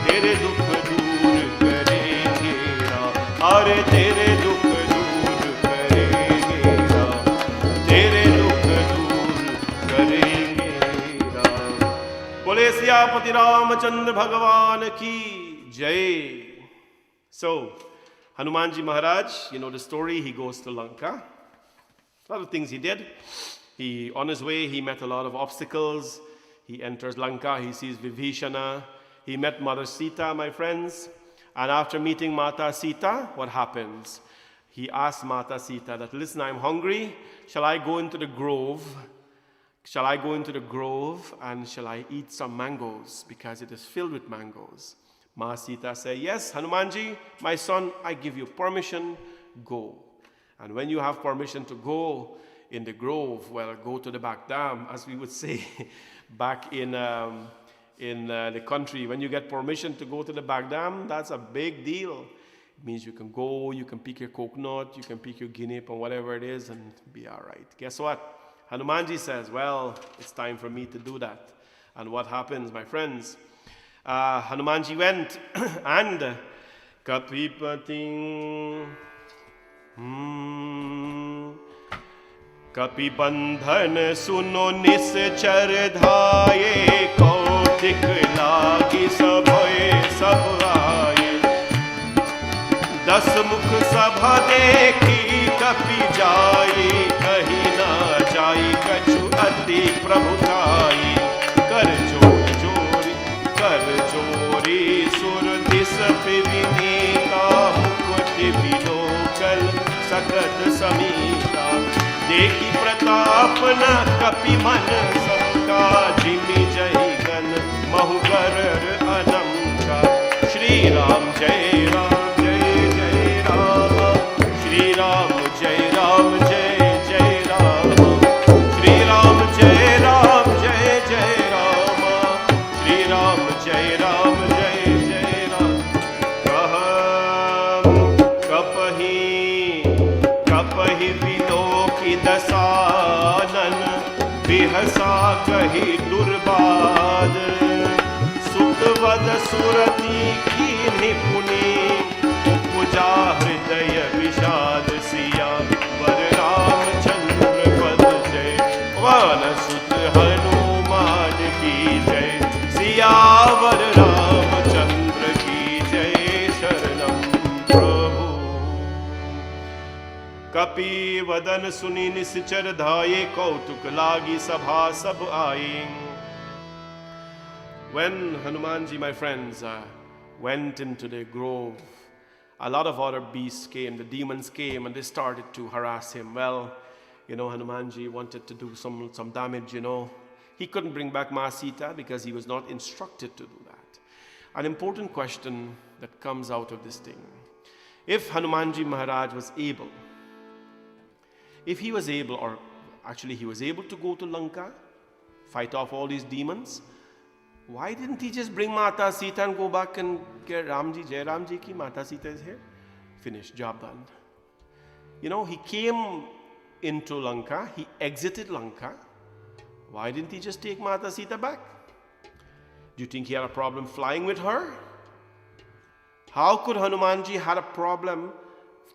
Speaker 1: तेरे दुख दूर करेंगे राम। अरे तेरे दुख दूर करेंगे राम, तेरे दुख दूर करेंगे राम। बोले सियापति रामचंद्र भगवान की जय। So, Hanumanji Maharaj, you know the story, he goes to Lanka. A lot of things he did. On his way, he met a lot of obstacles. He enters Lanka, he sees Vibhishana. He met Mother Sita, my friends. And after meeting Mata Sita, what happens? He asked Mata Sita that, listen, I'm hungry. Shall I go into the grove? Shall I go into the grove and shall I eat some mangoes? Because it is filled with mangoes. Ma Sita said, yes, Hanumanji, my son, I give you permission, go. And when you have permission to go in the grove, well, go to the back dam, as we would say back in the country. When you get permission to go to the back dam, that's a big deal. It means you can go, you can pick your coconut, you can pick your guinea or whatever it is and be all right. Guess what? Hanumanji says, well, it's time for me to do that. And what happens, my friends? Hanumanji went and Kapipati Kapibandhan suno nischar dhaye, kautik lagi sabhoye sab aaye। 10 मुख सभा देखी कपि जाई, कही ना जाई कछु अति प्रभुताई। कर जोरी सुर दिस विनीता, मुकुटि बिलोकल सकत समीता। देखी प्रताप न कपि मन सबका, जिमि जय गण महुकर अनंका। श्री राम जय राम जय जय राम, श्री राम जय जय राम, श्री राम जय जय राम, श्री राम जय जय राम। कपहि विलोकि दसानन, बिहसा कही दुर्बाद। सुतवद सुरति की निपुणी, उपजा हृदय विषाद। सिया वर रामचंद्र पद जय, पवन सुत हनुमान की जय। सियावर रामचंद्र की जय, शरणम प्रभु। कपि वदन सुनि निश्चर धाये, कौतुक लागी सभा सब आए। When Hanumanji, my friends, went into the grove, a lot of other beasts came, the demons came, and they started to harass him. Well, you know, Hanumanji wanted to do some damage, you know. He couldn't bring back Ma Sita because he was not instructed to do that. An important question that comes out of this thing. If Hanumanji Maharaj was able, or actually he was able to go to Lanka, fight off all these demons, why didn't he just bring Mata Sita and go back and get Ramji, Jai Ramji ki Mata Sita is here? Finished, job done. You know, he came into Lanka, he exited Lanka. Why didn't he just take Mata Sita back? Do you think he had a problem flying with her? How could Hanumanji had a problem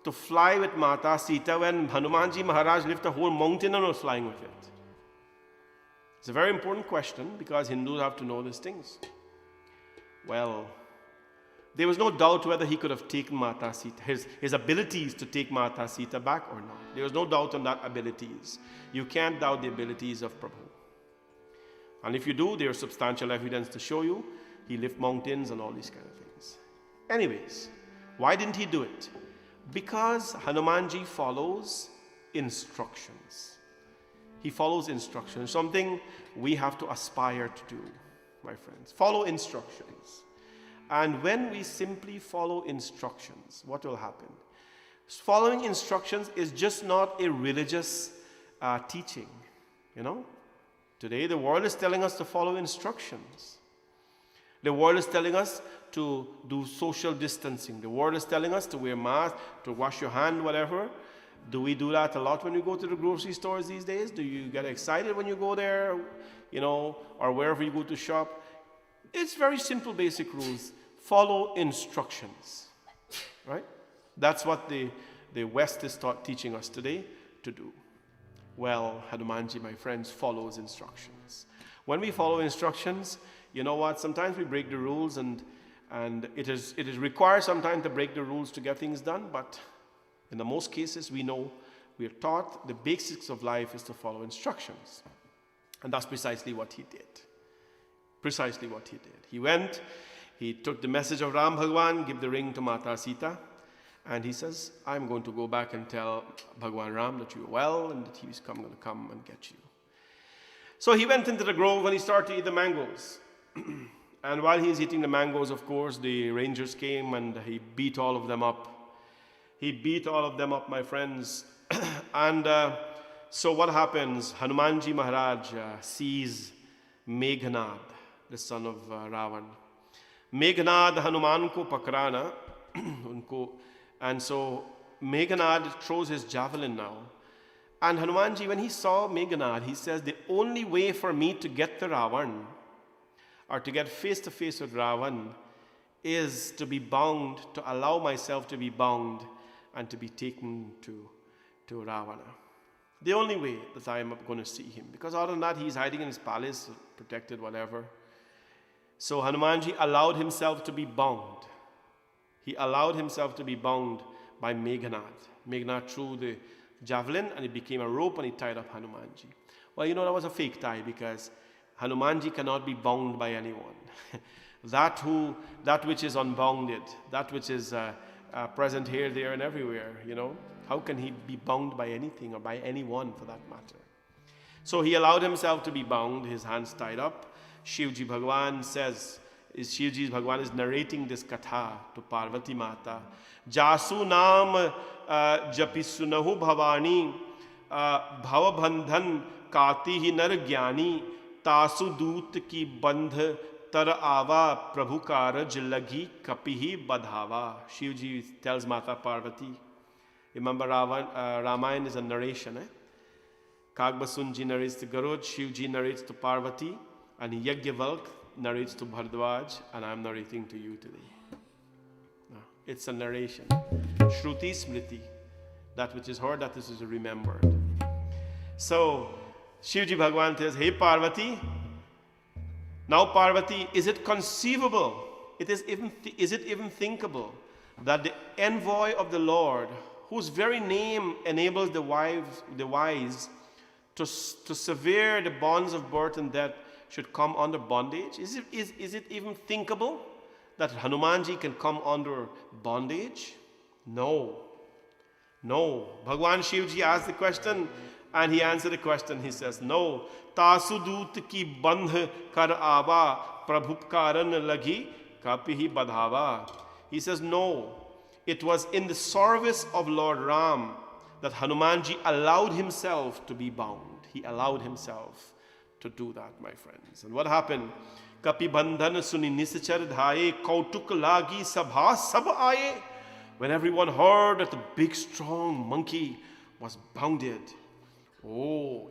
Speaker 1: to fly with Mata Sita when Hanumanji Maharaj lifted a whole mountain and was flying with it? It's a very important question because Hindus have to know these things. Well, there was no doubt whether he could have taken Mata Sita, his abilities to take Mata Sita back or not. There was no doubt on that abilities. You can't doubt the abilities of Prabhu. And if you do, there's substantial evidence to show you he lifted mountains and all these kind of things. Anyways, why didn't he do it? Because Hanumanji follows instructions. He follows instructions, something we have to aspire to do, my friends. Follow instructions. And when we simply follow instructions, what will happen? Following instructions is just not a religious teaching, you know. Today the world is telling us to follow instructions. The world is telling us to do social distancing. The world is telling us to wear masks, to wash your hand, whatever. Do we do that a lot when we go to the grocery stores these days? Do you get excited when you go there, or wherever you go to shop? It's very simple, basic rules. Follow instructions, right? That's what the West is teaching us today to do. Well, Hanumanji, my friends, follows instructions. When we follow instructions, you know what? Sometimes we break the rules, and it is required sometimes to break the rules to get things done, but in the most cases, we are taught the basics of life is to follow instructions. And that's precisely what he did. Precisely what he did. He went, he took the message of Ram Bhagwan, give the ring to Mata Sita, and he says, I'm going to go back and tell Bhagwan Ram that you're well and that he's going to come and get you. So he went into the grove and he started to eat the mangoes. And while he's eating the mangoes, of course, the rangers came and he beat all of them up. He beat all of them up, my friends. And so what happens? Hanumanji Maharaj sees Meghnad, the son of Ravan. Meghnad Hanuman ko pakrana, unko. And so Meghnad throws his javelin now. And Hanumanji, when he saw Meghnad, he says, the only way for me to get to Ravan, or to get face to face with Ravan, is to be bound, to allow myself to be bound and to be taken to Ravana. The only way that I am going to see him. Because other than that, he's hiding in his palace, protected, whatever. So Hanumanji allowed himself to be bound. He allowed himself to be bound by Meghnad. Meghnad threw the javelin and it became a rope and he tied up Hanumanji. Well, that was a fake tie because Hanumanji cannot be bound by anyone. That which is unbounded, that which is present here, there, and everywhere, how can he be bound by anything or by anyone for that matter? So he allowed himself to be bound, his hands tied up. Shivji Bhagwan Shivji Bhagwan is narrating this katha to Parvati Mata. Jasu naam japisunahu bhavani bhavabandhan kati hi nar gyani tasu doot ki bandh tar ava prabhu karaj lagi kapihi badhava. Shivji tells Mata Parvati. Remember Ramayana is a narration. Kagbasunji narrates to Garud, Shivji narrates to Parvati, and Yagyavalk narrates to Bhardwaj, and I'm narrating to you today. It's a narration. Shruti Smriti. That which is heard, that which is remembered. So, Shivji Bhagwan says, hey Parvati, now Parvati, is it conceivable, is it even thinkable that the envoy of the Lord, whose very name enables the wise to sever the bonds of birth and death, should come under bondage? Is it even thinkable that Hanumanji can come under bondage? No. Bhagwan Shivji asked the question and he answered the question. He says, no. Tasudut ki bandh kar ava prabhukaran lagi kapihi badhava. He says, no. It was in the service of Lord Ram that Hanumanji allowed himself to be bound. He allowed himself to do that, my friends. And what happened? Kapi bandhan suni nisachar dhaye kautuk lagi sabha sab aaye. When everyone heard that the big strong monkey was bounded,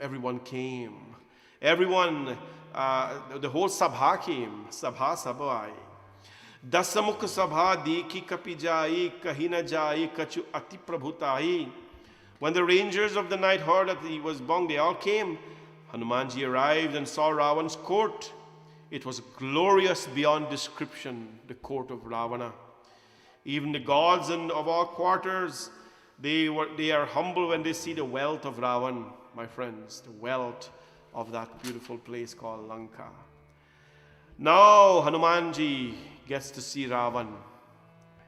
Speaker 1: everyone came. Everyone, the whole sabha came. Sabha sab aaye. Dasamukh sabha dekhi kapi jai kahi na jai kachu ati prabhutai. When the rangers of the night heard that he was bound, they all came. Hanumanji arrived and saw Ravan's court. It was glorious beyond description, the court of Ravana. Even the gods and of all quarters, they are humble when they see the wealth of Ravan, my friends, the wealth of that beautiful place called Lanka. Now Hanumanji gets to see Ravan.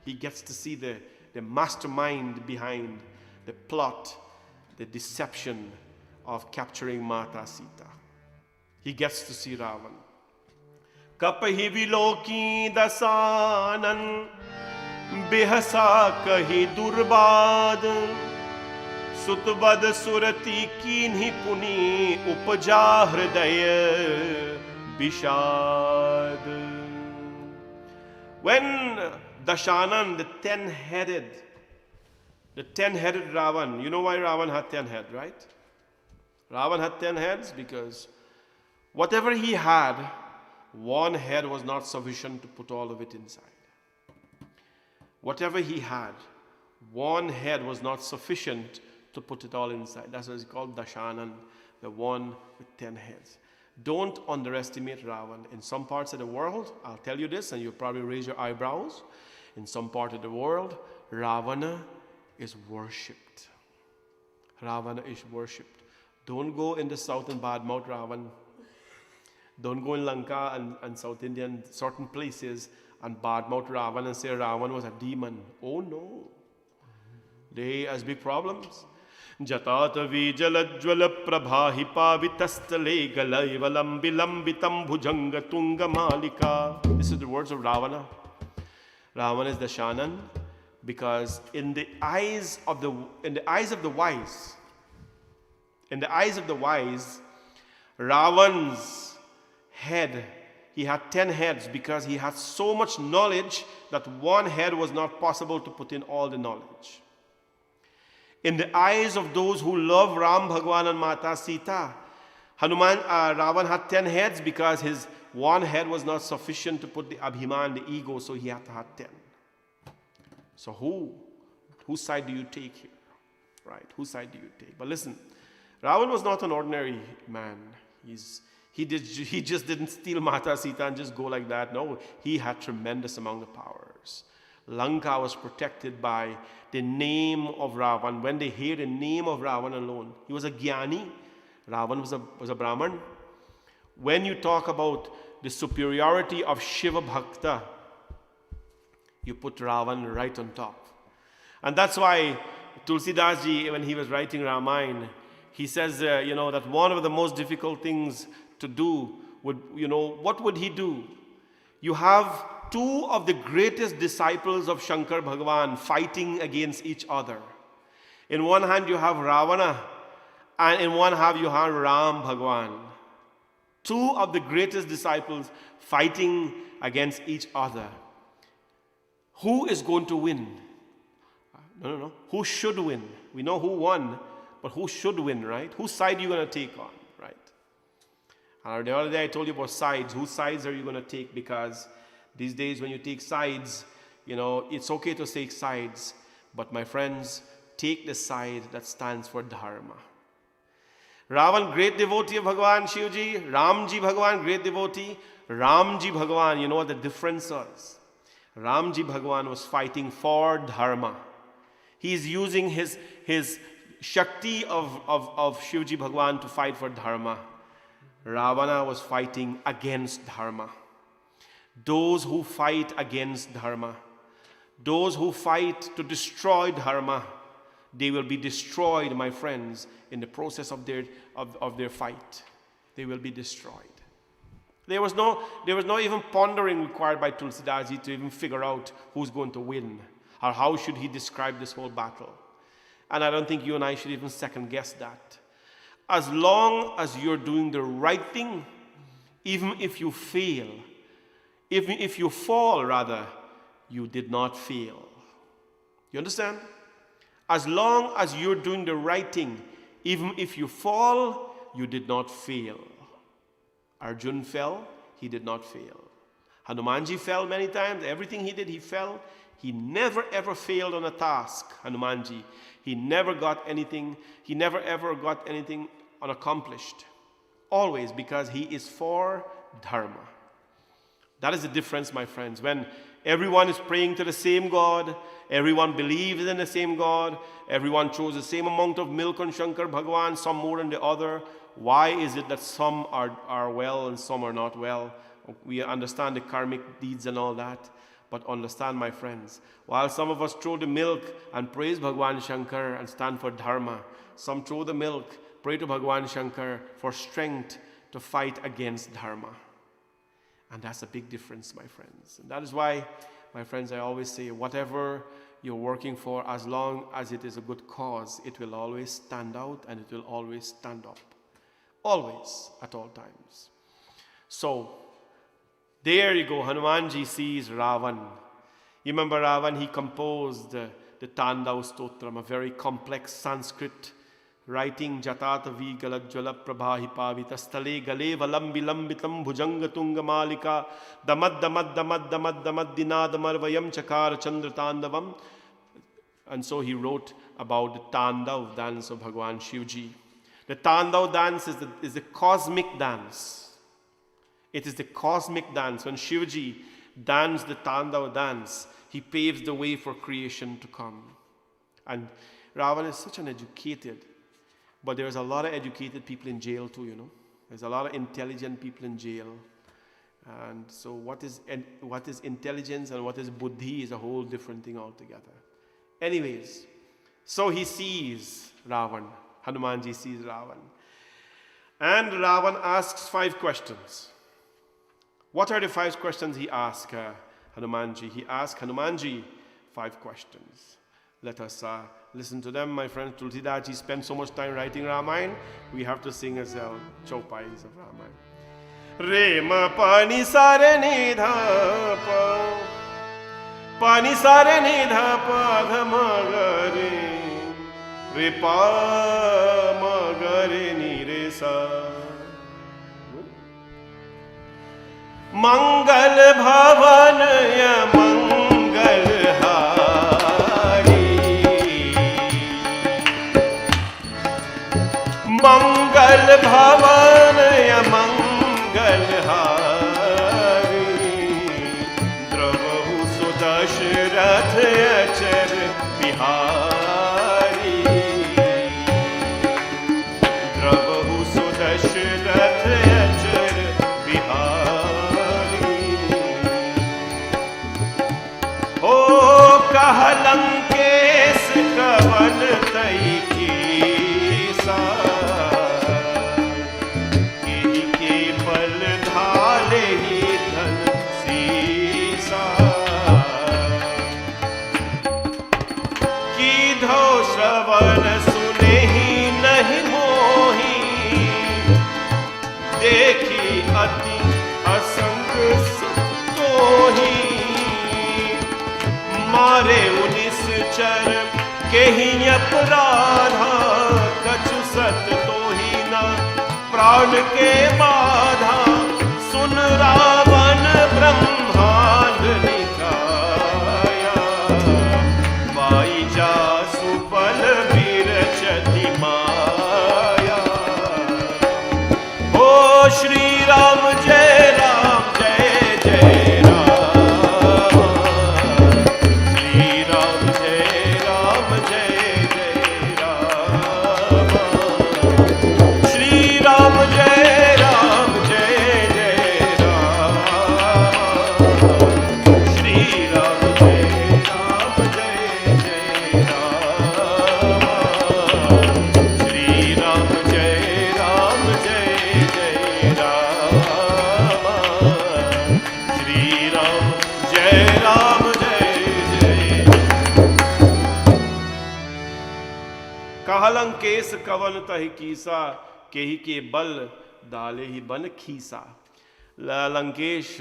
Speaker 1: He gets to see the mastermind behind the plot, the deception of capturing Mata Sita. He gets to see Ravan. Kapahi viloki dasanan behasa kahi durbad sutbad surati kinhi puni upja hridaya bishad. When Dashanan, the ten-headed Ravan, you know why Ravan had 10 heads, right? Ravan had 10 heads because whatever he had, one head was not sufficient to put all of it inside. Whatever he had, one head was not sufficient to put it all inside. That's what it's called Dashanan, the one with 10 heads. Don't underestimate Ravan. In some parts of the world, I'll tell you this, and you'll probably raise your eyebrows. In some part of the world, Ravana is worshipped. Ravana is worshipped. Don't go in the south and badmouth Ravan. Don't go in Lanka and South India and certain places and badmouth Ravan and say Ravan was a demon. Oh no. They has big problems. Jatatavi jalajwala prabhahipa vitastale galayvalam bilambitam bhujanga tunga malika. This is the words of Ravana. Ravana is the Dashanan because in the eyes of the wise, Ravan's head, he had 10 heads because he had so much knowledge that one head was not possible to put in all the knowledge. In the eyes of those who love Ram Bhagwan and Mata Sita, Ravan had 10 heads because his one head was not sufficient to put the Abhiman, the ego, so he had to have 10. So whose side do you take here? Right? Whose side do you take? But listen, Ravan was not an ordinary man. He just didn't steal Mata Sita and just go like that. No, he had tremendous amount of powers. Lanka was protected by the name of Ravan. When they hear the name of Ravan alone, he was a Jnani. Ravan was a Brahman. When you talk about the superiority of Shiva Bhakta, you put Ravan right on top. And that's why Tulsidas Ji, when he was writing Ramayana, he says, that one of the most difficult things to do would, what would he do? You have two of the greatest disciples of Shankar Bhagavan fighting against each other. In one hand you have Ravana, and in one hand you have Ram Bhagavan. Two of the greatest disciples fighting against each other. Who is going to win? No. Who should win? We know who won, but who should win, right? Whose side are you going to take on, right? And the other day I told you about sides. Whose sides are you going to take? Because these days when you take sides, it's okay to take sides. But my friends, take the side that stands for Dharma. Ravan, great devotee of Bhagavan Shivji. Ramji Bhagavan, great devotee. Ramji Bhagavan, you know what the difference was? Ramji Bhagavan was fighting for Dharma. He's using his Shakti of Shivji Bhagavan to fight for Dharma. Ravana was fighting against Dharma. Those who fight against Dharma, those who fight to destroy Dharma, they will be destroyed, my friends, in the process of their fight. They will be destroyed. There was no even pondering required by Tulsidas Ji to even figure out who's going to win or how should he describe this whole battle. And I don't think you and I should even second guess that. As long as you're doing the right thing, even if you fail, even if you fall rather, you did not fail. You understand? As long as you're doing the right thing, even if you fall, you did not fail. Arjun fell, he did not fail. Hanumanji fell many times. Everything he did, he fell. He never ever failed on a task, Hanumanji. He never got anything. He never ever got anything unaccomplished. Always, because he is for Dharma. That is the difference, my friends. When everyone is praying to the same God, everyone believes in the same God, everyone throws the same amount of milk on Shankar Bhagavan, some more than the other, why is it that some are well and some are not well? We understand the karmic deeds and all that. But understand, my friends, while some of us throw the milk and praise Bhagwan Shankar and stand for Dharma, some throw the milk, pray to Bhagwan Shankar for strength to fight against Dharma. And that's a big difference, my friends. And that is why, my friends, I always say, whatever you're working for, as long as it is a good cause, it will always stand out and it will always stand up. Always, at all times. So, There you go, Hanumanji sees Ravan. You remember Ravan, he composed the Tandav Stotram, a very complex Sanskrit writing, Jatata Vigala Jala Prabhahi Pavita Stale Gale Valambi Lambitam Bhujanga Tunga Malika Damad Damad Damad Damad Damad Dinadamar Vayam Chakara Chandra Tandavam. And so he wrote about the Tandav dance of Bhagwan Shivji. The Tandav dance is the cosmic dance. It is the cosmic dance. When Shivji danced the Tandav dance, he paves the way for creation to come. And Ravan is such an educated, but there's a lot of educated people in jail too, you know. There's a lot of intelligent people in jail. And so what is intelligence and what is buddhi is a whole different thing altogether. Anyways, so he sees Ravan. Hanumanji sees Ravan. And Ravan asks 5 questions. What are the 5 questions he asks Hanumanji? He asks Hanumanji 5 questions. Let us listen to them, my friend. Tulsidaji spent so much time writing Ramayana. We have to sing as Chaupais of Ramayana. Re ma pani sare ni dha pa pani sare ni dha pa dha ma ga re pa ma ga re ni re sa. Mangal bhavan ya mangal hari, mangal bhavan ya mangal hari, Dravahu Sudashrath achar bihari, Dravahu Sudashrath achar bihari. Kahalankesh kavan tai kisa, kehi ke bal dhale hi dhan sisa, kidho shravan sune hi nahi mohi, dekhi ati asang tohi, मारे 19 चर के ही अपराधा, कछु सत तो ही ना प्राण के बाधा, सुन रावण ब्रह्मांड निकाया, वाई जासु बल विरचति माया। ओ श्री राम जय राम जय जय राम, लंकेश कवन तहि कीसा, केहि के बल डाले ही बन खीसा. Lankesh,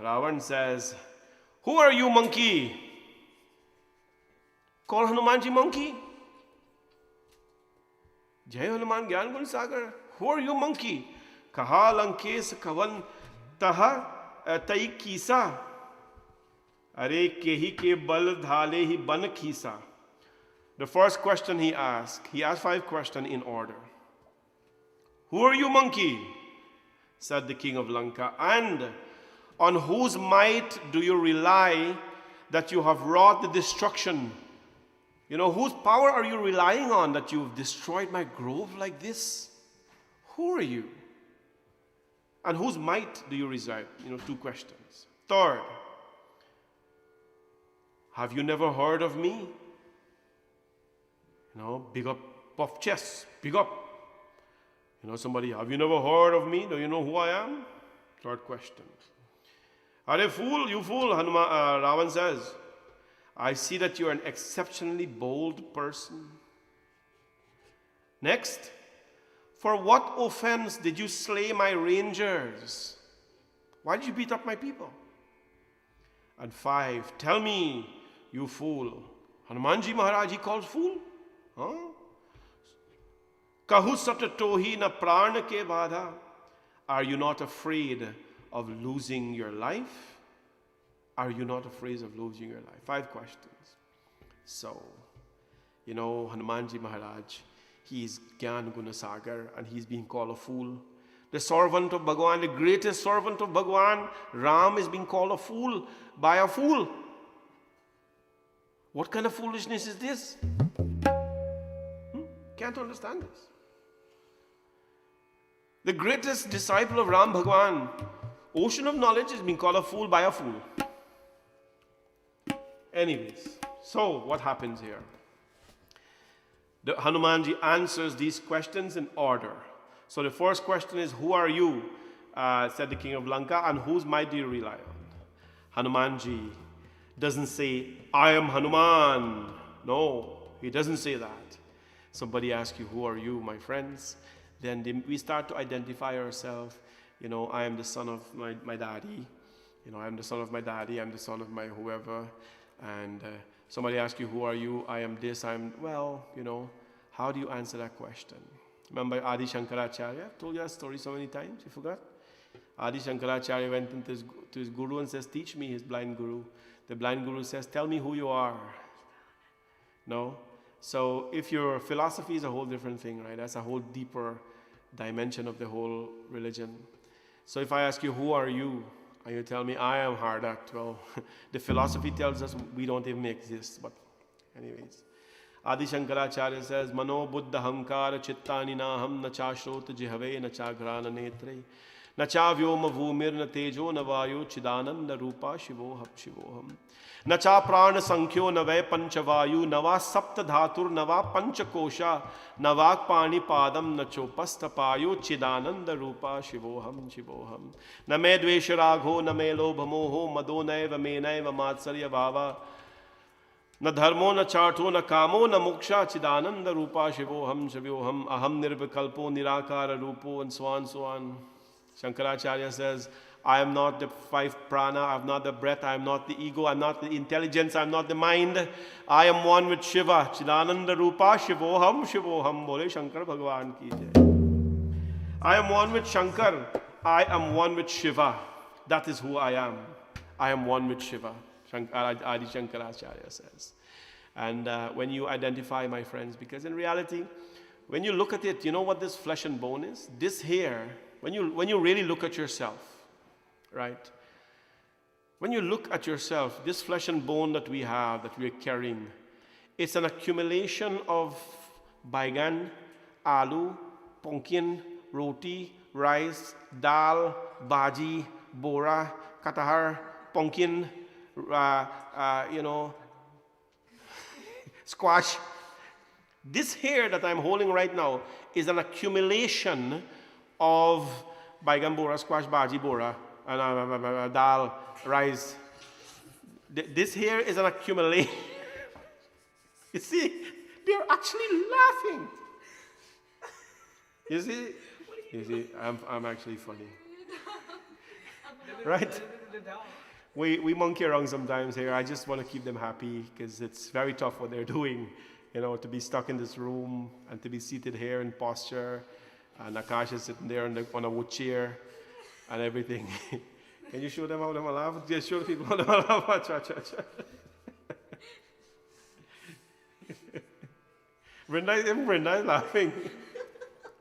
Speaker 1: Ravan says, who are you, monkey? Call Hanumanji monkey? Jai Hanuman Gyan Gun Sagar. Who are you, monkey? Kaha Lankesh kavan taha tai kisa. Are kehi ke bal dhale hi ban khisa. The first question he asked 5 questions in order. Who are you, monkey? Said the king of Lanka. And on whose might do you rely that you have wrought the destruction? You know, whose power are you relying on that you've destroyed my grove like this? Who are you? And whose might do you reside? 2 questions. Third, have you never heard of me? Big up, puff chest, big up. Somebody, have you never heard of me? Do you know who I am? Third question. Are you fool? You fool, Ravan says. I see that you're an exceptionally bold person. Next, for what offense did you slay my rangers? Why did you beat up my people? And 5, tell me, you fool. Hanumanji Maharaj, he calls fool? Huh? Kahu sat tohi na prana ke badha. Are you not afraid of losing your life? Are you not afraid of losing your life? 5 questions. So, Hanumanji Maharaj, he is Gyan Gunasagar and he's being called a fool. The servant of Bhagwan, the greatest servant of Bhagwan, Ram, is being called a fool by a fool. What kind of foolishness is this? Can't understand this. The greatest disciple of Ram Bhagwan, ocean of knowledge, is being called a fool by a fool. Anyways, so what happens here? The Hanumanji answers these questions in order. So the first question is, who are you? Said the king of Lanka, and whose might do you rely on? Hanumanji doesn't say, I am Hanuman. No, he doesn't say that. Somebody asks you, who are you, my friends? Then we start to identify ourselves. I am the son of my daddy. I am the son of my daddy. I'm the son of my whoever. And somebody asks you, who are you? I am this. How do you answer that question? Remember Adi Shankaracharya? I've told you that story so many times. You forgot? Adi Shankaracharya went into to his guru and says, teach me, his blind guru. The blind guru says, tell me who you are. No? So if your philosophy is a whole different thing, right? That's a whole deeper dimension of the whole religion. So if I ask you, who are you? And you tell me, I am Hardak. Well, the philosophy tells us we don't even exist. But anyways. Adi Shankaracharya says, Mano buddha hankara chittani naham na cha shrota jihave na cha grana netre na cha vyoma bhumir na tejo na vayu chidananda rupa shivoham na cha prana sankhyo na vai panchavayu na va sapta dhatur na va panchakosha na vak pani padam na chopastapayu chidananda rupa shivoham na me dvesha ragho na me lobhamoho mado naiva me naiva matsarya bhava न धर्मो न चार्थो न कामो न मोक्षा चिदानंद रूपा शिवोहम शिवोहम aham nirvikalpo nirakara rupo, and so on. Shankaracharya says, I am not the 5 prana, I am not the breath, I am not the ego, I am not the intelligence, I am not the mind. I am one with Shiva. Chidananda rupa shivoham bole Shankar Bhagwan ki jai. I am one with Shankar. I am one with Shiva. That is who I am. I am one with Shiva. Adi Shankaracharya says. And when you identify, my friends, because in reality, when you look at it, you know what this flesh and bone is? This here, when you really look at yourself, right? When you look at yourself, this flesh and bone that we have, that we are carrying, it's an accumulation of baigan, aloo, pumpkin, roti, rice, dal, bhaji, bora, katahar, pumpkin, squash. This hair that I'm holding right now is an accumulation of baigan bora, squash, bhaji bora, and dal, rice. This hair is an accumulation. You see, they're actually laughing. You see, I'm actually funny. Right? We monkey around sometimes here. I just want to keep them happy because it's very tough what they're doing, to be stuck in this room and to be seated here in posture. And Akash is sitting there on a wood chair and everything. Can you show them how to laugh? Just show the people how to laugh. Brenda is laughing.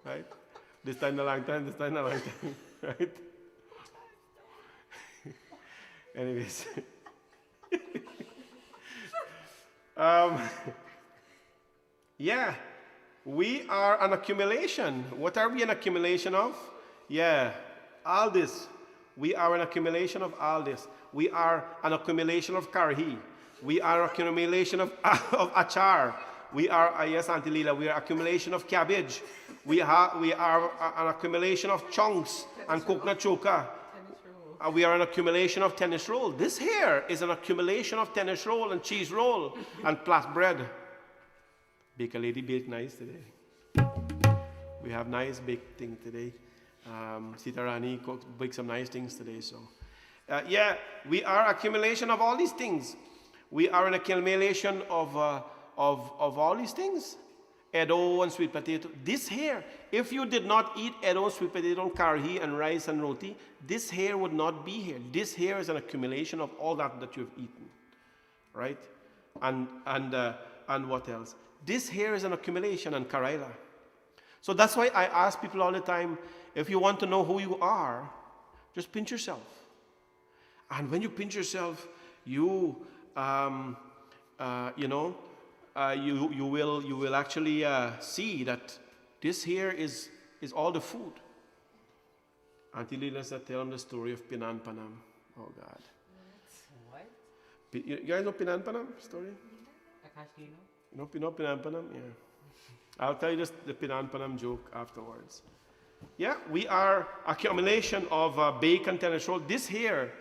Speaker 1: Right? This time a long time, right? Anyways. Yeah, we are an accumulation. What are we an accumulation of? Yeah, all this. We are an accumulation of all this. We are an accumulation of karhi. We are an accumulation of achar. We are, yes, Auntie Leela, we are accumulation of cabbage. We are an accumulation of chunks and coconut choka. We are an accumulation of tennis roll. This here is an accumulation of tennis roll and cheese roll and plat bread. Baker lady baked nice today. We have nice baked thing today. Sita Rani baked some nice things today. So, yeah, we are accumulation of all these things. We are an accumulation of all these things. Edo and sweet potato. This here, if you did not eat edo, sweet potato, karhi, and rice and roti, this here would not be here. This here is an accumulation of all that you've eaten, right? And what else? This here is an accumulation, and karaila. So that's why I ask people all the time, if you want to know who you are, just pinch yourself. And when you pinch yourself, you will actually see that this here is all the food. Auntie Lila said, tell them the story of Pinan Panam. Oh God.
Speaker 3: What?
Speaker 1: You guys know Pinan Panam story?
Speaker 3: Akash, do you know?
Speaker 1: You know Pinan Panam? Yeah. I'll tell you just the Pinan Panam joke afterwards. Yeah, we are accumulation of bake and tennis roll. This here,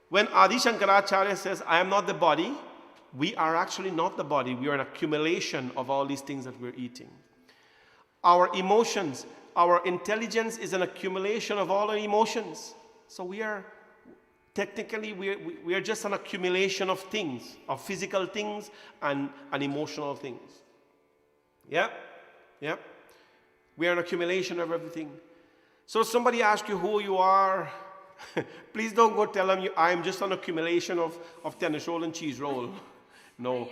Speaker 1: when Adi Shankaracharya says, I am not the body, we are actually not the body. We are an accumulation of all these things that we're eating. Our emotions, our intelligence is an accumulation of all our emotions. So we are, technically, we are just an accumulation of things, of physical things and emotional things. Yeah? Yeah? We are an accumulation of everything. So if somebody asks you who you are, please don't go tell them I am just an accumulation of tennis roll and cheese roll. No.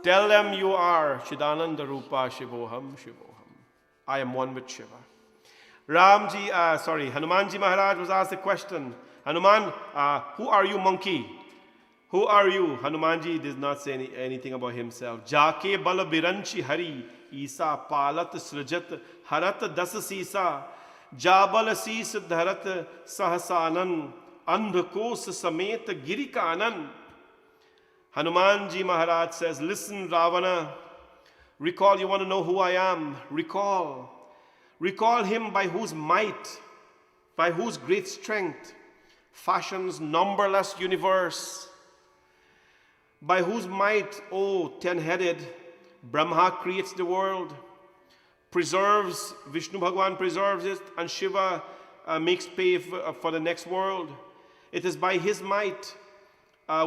Speaker 1: Tell them you are Shidananda Rupa Shivoham Shivoham. I am one with Shiva. Hanumanji Maharaj was asked a question. Hanuman, who are you, monkey? Who are you? Hanumanji did not say anything about himself. Jake bala biranchi hari, Isa palat srajat harat das sisa, jabal sis dharat sahasanan, andhakos samet girikanan. Hanumanji Maharaj says, listen, Ravana, recall, you want to know who I am? Recall him by whose might, by whose great strength, fashions numberless universe. By whose might, O ten-headed, Brahma creates the world, preserves, Vishnu Bhagwan preserves it, and Shiva makes pay for the next world. It is by his might,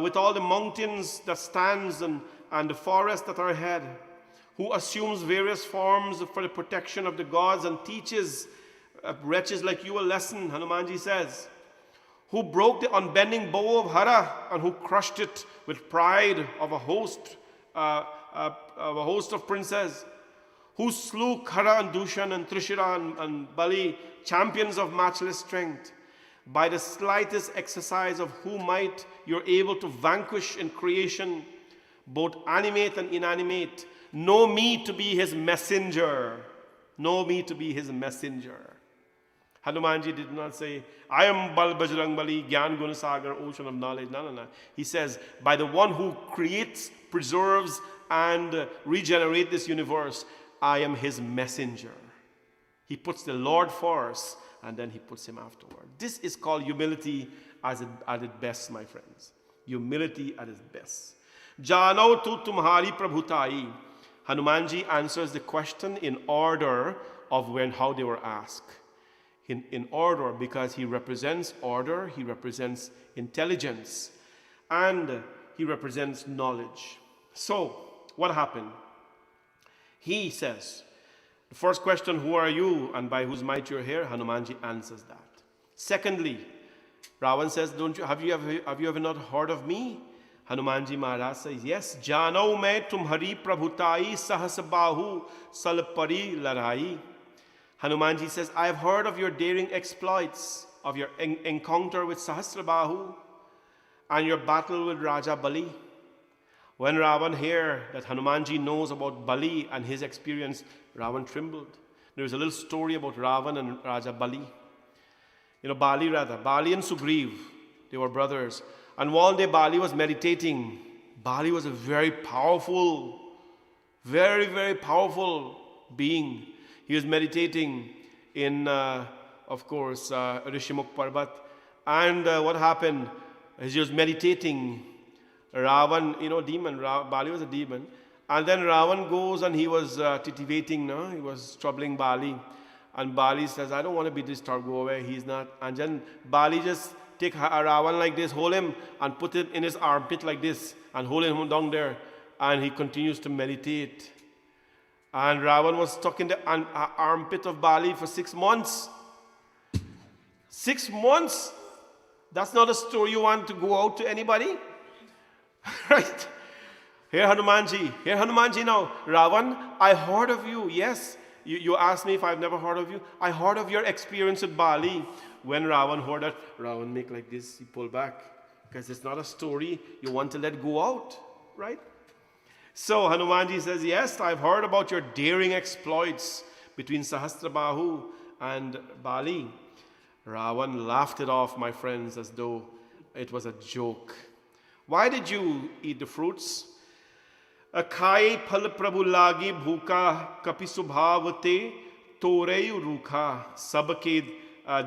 Speaker 1: with all the mountains that stands and the forests that are ahead, who assumes various forms for the protection of the gods and teaches wretches like you a lesson, Hanumanji says, who broke the unbending bow of Hara and who crushed it with pride of a host of princes, who slew Khara and Dushan and Trishira and Bali, champions of matchless strength. By the slightest exercise of whose might you're able to vanquish in creation, both animate and inanimate. Know me to be his messenger. Know me to be his messenger. Hanumanji did not say, I am Bal Bajrang Bali, Gyan Gunasagar, ocean of knowledge. No. He says, by the one who creates, preserves, and regenerates this universe, I am his messenger. He puts the Lord first, and then he puts him afterward. This is called humility at its best, my friends. Humility at its best. Jano tu tumhari prabhutai. Hanumanji answers the question in order of how they were asked. In order, because he represents order, he represents intelligence, and he represents knowledge. So, what happened? He says, the first question, who are you and by whose might you're here? Hanumanji answers that. Secondly, Ravan says, have you ever not heard of me? Hanumanji Maharaj says, yes. Jano mein tumhari prabhutai sahas bahu salpari larai. Hanumanji says, I have heard of your daring exploits, of your encounter with Sahasrabahu, and your battle with Raja Bali. When Ravan heard that Hanumanji knows about Bali and his experience, Ravan trembled. There's a little story about Ravan and Raja Bali. Bali and Sugriv, they were brothers. And one day Bali was meditating. Bali was a very powerful, very, very powerful being. He was meditating in, Rishimukh Parbat. And what happened? As he was meditating, Ravan, demon, Bali was a demon. And then Ravan goes and he was titivating, he was troubling Bali. And Bali says, I don't want to be disturbed, go away. He's not. And then Bali just take Ravan like this, hold him and put it in his armpit like this and hold him down there. And he continues to meditate. And Ravan was stuck in the armpit of Bali for 6 months. 6 months. That's not a story you want to go out to anybody. Right? Here Hanumanji now. Ravan, I heard of you. Yes. You asked me if I've never heard of you. I heard of your experience at Bali. When Ravan heard that, Ravan make like this, he pulled back. Because it's not a story you want to let go out. Right? So Hanumanji says, yes, I've heard about your daring exploits between Sahasrabahu and Bali. Ravan laughed it off, my friends, as though it was a joke. Why did you eat the fruits? Akhai phal prabhu lagi bhuka kapi subhavate toreyu rukha sabke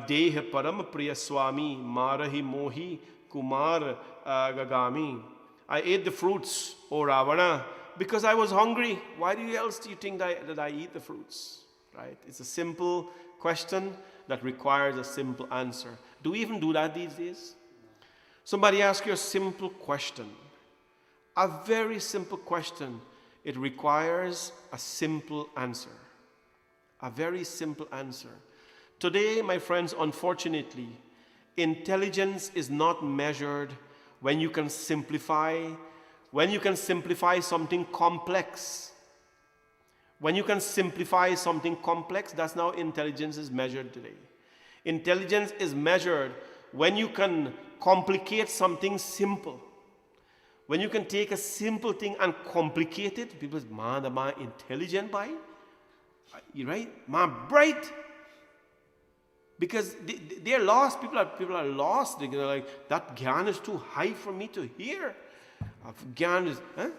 Speaker 1: deh param priya swami marahi mohi kumar gagami. I ate the fruits, O Ravana, because I was hungry. Why else do you think that I eat the fruits? Right? It's a simple question that requires a simple answer. Do we even do that these days? Somebody asks you a simple question. A very simple question. It requires a simple answer. A very simple answer. Today, my friends, unfortunately, intelligence is not measured when you can simplify something complex. When you can simplify something complex, that's how intelligence is measured today. Intelligence is measured when you can complicate something simple. When you can take a simple thing and complicate it, people say, man, the man intelligent by? You right? Man, bright. Because they're lost. People are lost. They're like, that gyan is too high for me to hear. Gyan is, huh?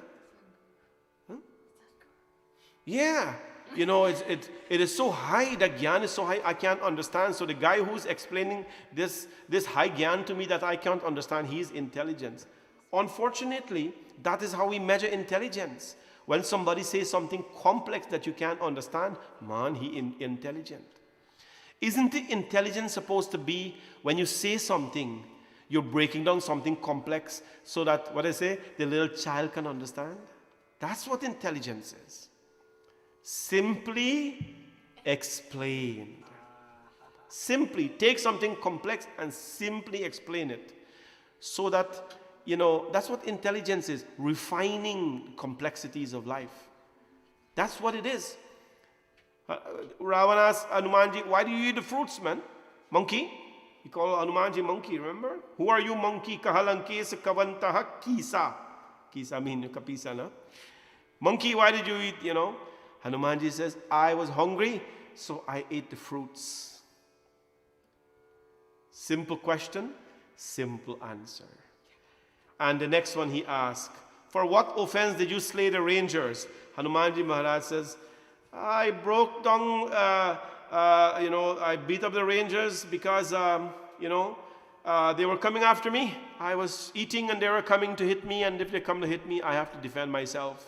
Speaker 1: Yeah. You know, it is so high, that gyan is so high, I can't understand. So the guy who's explaining this high gyan to me that I can't understand, he's intelligent. Unfortunately, that is how we measure intelligence. When somebody says something complex that you can't understand, man, he intelligent. Isn't the intelligence supposed to be when you say something, you're breaking down something complex so that, what I say, the little child can understand? That's what intelligence is. Simply explain. Simply take something complex and simply explain it. So that, you know, that's what intelligence is. Refining complexities of life. That's what it is. Ravana asked Hanumanji, why do you eat the fruits, man? Monkey? He called Hanumanji monkey, remember? Who are you, monkey? Kahalankes kavantaha kisa. Kisa means kapisa, no? Monkey, why did you eat, you know? Hanumanji says, I was hungry, so I ate the fruits. Simple question, simple answer. And the next one he asked, for what offense did you slay the rangers? Hanumanji Maharaj says, I broke down, I beat up the rangers because, they were coming after me. I was eating and they were coming to hit me, and if they come to hit me, I have to defend myself.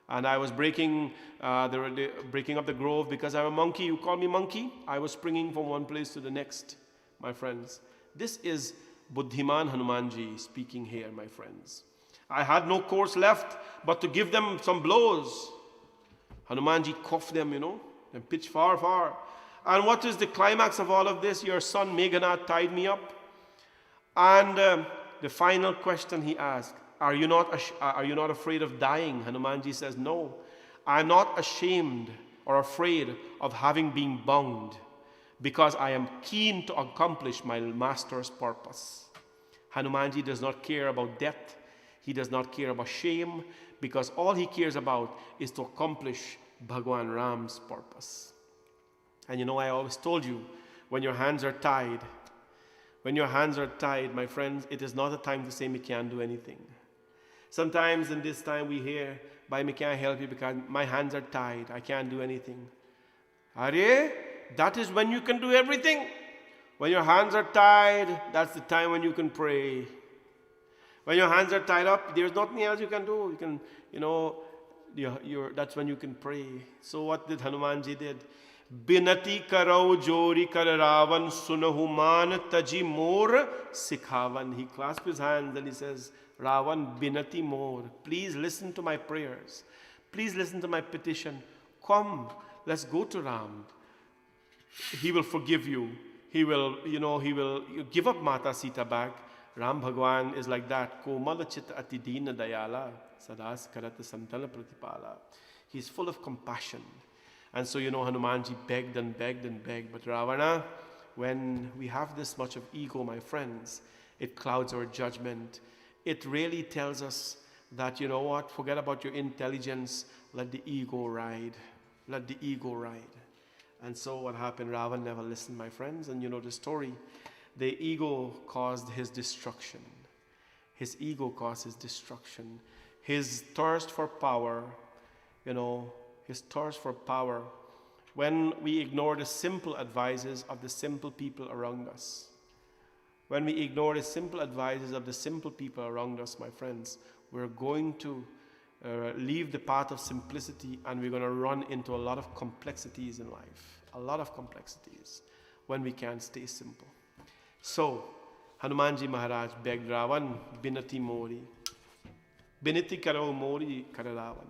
Speaker 1: And I was breaking up the grove because I'm a monkey. You call me monkey? I was springing from one place to the next, my friends. This is Buddhiman Hanumanji speaking here, my friends. I had no course left but to give them some blows. Hanumanji cuffed them, and pitched far, far. And what is the climax of all of this? Your son Meghanath tied me up. And the final question he asked, are you not afraid of dying? Hanumanji says, no, I'm not ashamed or afraid of having been bound, because I am keen to accomplish my master's purpose. Hanumanji does not care about death. He does not care about shame, because all he cares about is to accomplish Bhagwan Ram's purpose. And I always told you, when your hands are tied, my friends, it is not a time to say me can't do anything. Sometimes in this time we hear, "Bhai, me can't help you because my hands are tied. I can't do anything." Arey, that is when you can do everything. When your hands are tied, that's the time when you can pray. When your hands are tied up, there's nothing else you can do. You can, that's when you can pray. So what did Hanumanji did? बिनती करो जोरी कर रावण सुनहु मान तजी मोर sikhavan. He clasps his hands and he says, Ravan, binati more. Please listen to my prayers. Please listen to my petition. Come, let's go to Ram. He will forgive you. He will give up Mata Sita back. Ram Bhagwan is like that. Komal chit ati deena dayala sadas karat santana pratipala. He's full of compassion. And so, Hanumanji begged and begged and begged. But Ravana, when we have this much of ego, my friends, it clouds our judgment. It really tells us that, forget about your intelligence. Let the ego ride. Let the ego ride. And so what happened? Ravan never listened, my friends. And you know the story. The ego caused his destruction. His ego caused his destruction. His thirst for power, his thirst for power. When we ignore the simple advices of the simple people around us. When we ignore the simple advices of the simple people around us, my friends, we're going to leave the path of simplicity and we're going to run into a lot of complexities in life. A lot of complexities when we can't stay simple. So, Hanumanji Maharaj begged Ravan, Binati Mori. Binati Karo Mori Kararavan.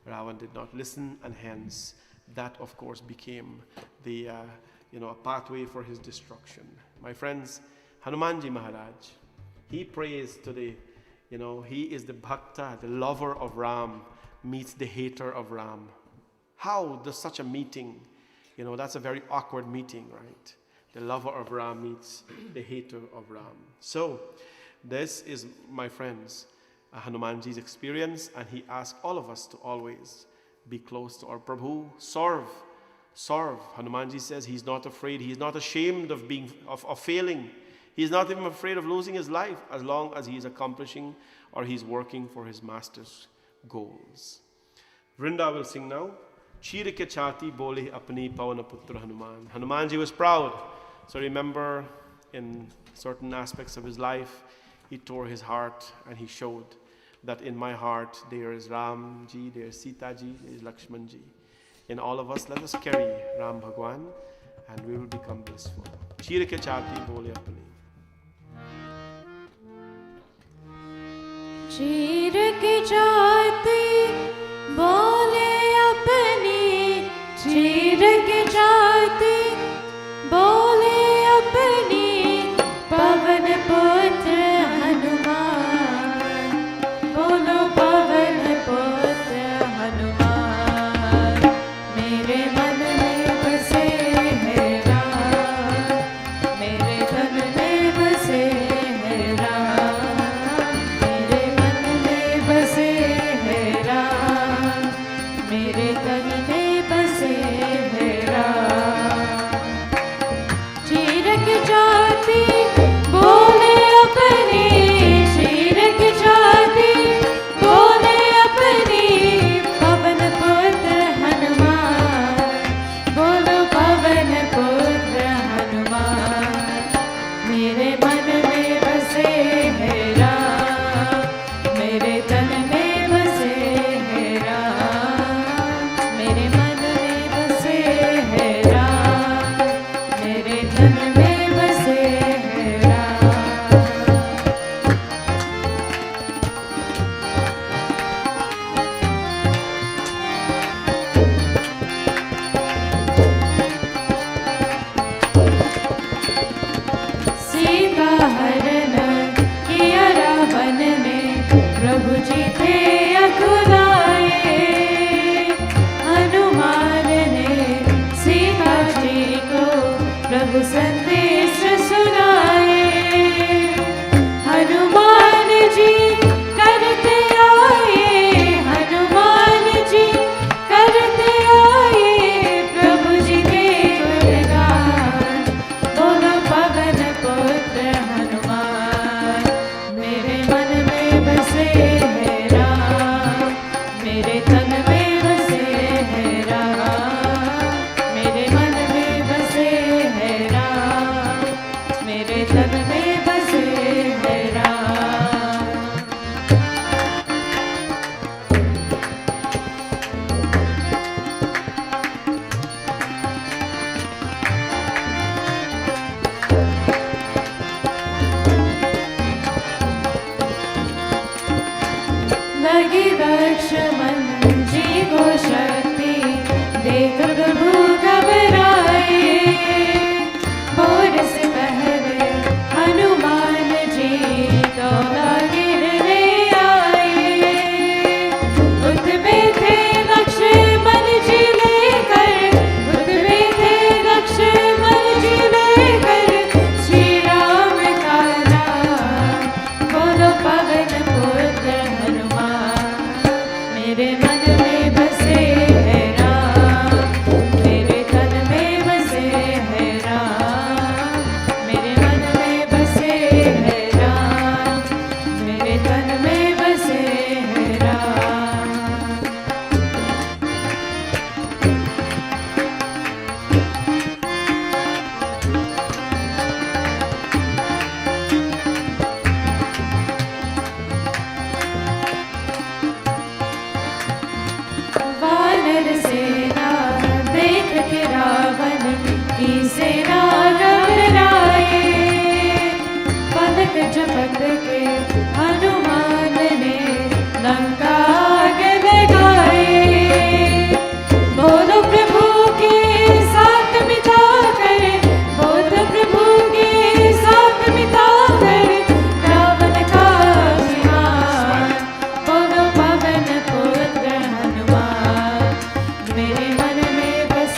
Speaker 1: Ravan did not listen, and hence that of course became the a pathway for his destruction. My friends, Hanumanji Maharaj, he prays today, he is the bhakta, the lover of Ram, meets the hater of Ram. How does such a meeting, that's a very awkward meeting, right? The lover of Ram meets the hater of Ram. So, this is, my friends, Hanumanji's experience, and he asks all of us to always be close to our Prabhu. Serve. Hanumanji says he's not afraid, he's not ashamed of failing. He's not even afraid of losing his life as long as he's accomplishing or he's working for his master's goals. Vrinda will sing now. Chir ke chati bole apni pavana putra Hanuman. Hanumanji was proud. So remember, in certain aspects of his life, he tore his heart and he showed that in my heart there is Ram ji, there is Sita ji, there is Lakshman ji. In all of us, let us carry Ram Bhagwan and we will become blissful. Chir ke chati bole apni.
Speaker 2: चीर की जाती बोले अपनी चीर की जाती बोले अपनी पवन पुत्र हनुमान बोलो पवन पुत्र हनुमान मेरे मन में बसे है राम मेरे मन में बसे है राम मेरे मन में बसे है